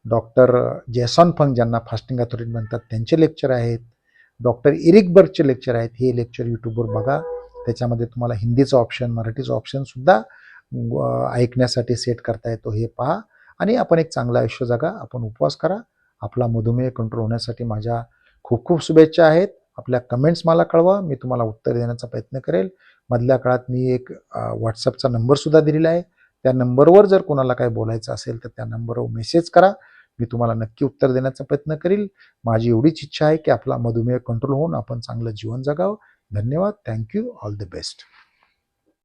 डॉक्टर जेसन फंग ज्यांना फास्टिंग अथॉरिटी म्हणतात त्यांचे लेक्चर आहेत. डॉक्टर इरिक बर्गचे लेक्चर आहेत. हे लेक्चर यूट्यूबवर बघा. त्याच्यामध्ये तुम्हाला हिंदीचं ऑप्शन, मराठीचं ऑप्शनसुद्धा ऐकण्यासाठी सेट करता येतो. हे पहा आणि आपण एक चांगलं आयुष्य जगा. आपण उपवास करा. आपला मधुमेह कंट्रोल होण्यासाठी माझ्या खूप खूप शुभेच्छा आहेत. आपल्या कमेंट्स मला कळवा. मी तुम्हाला उत्तर देण्याचा प्रयत्न करेल. मधल्या काळात मी एक व्हॉट्सअपचा नंबरसुद्धा दिलेला आहे. त्या नंबरवर जर कोणाला काही बोलायचं असेल तर त्या नंबरवर मेसेज करा. मी तुम्हाला नक्की उत्तर देण्याचा प्रयत्न करील. माझी एवढीच इच्छा आहे की आपला मधुमेह कंट्रोल होऊन आपण चांगलं जीवन जगावं. धन्यवाद. थँक्यू. All the best.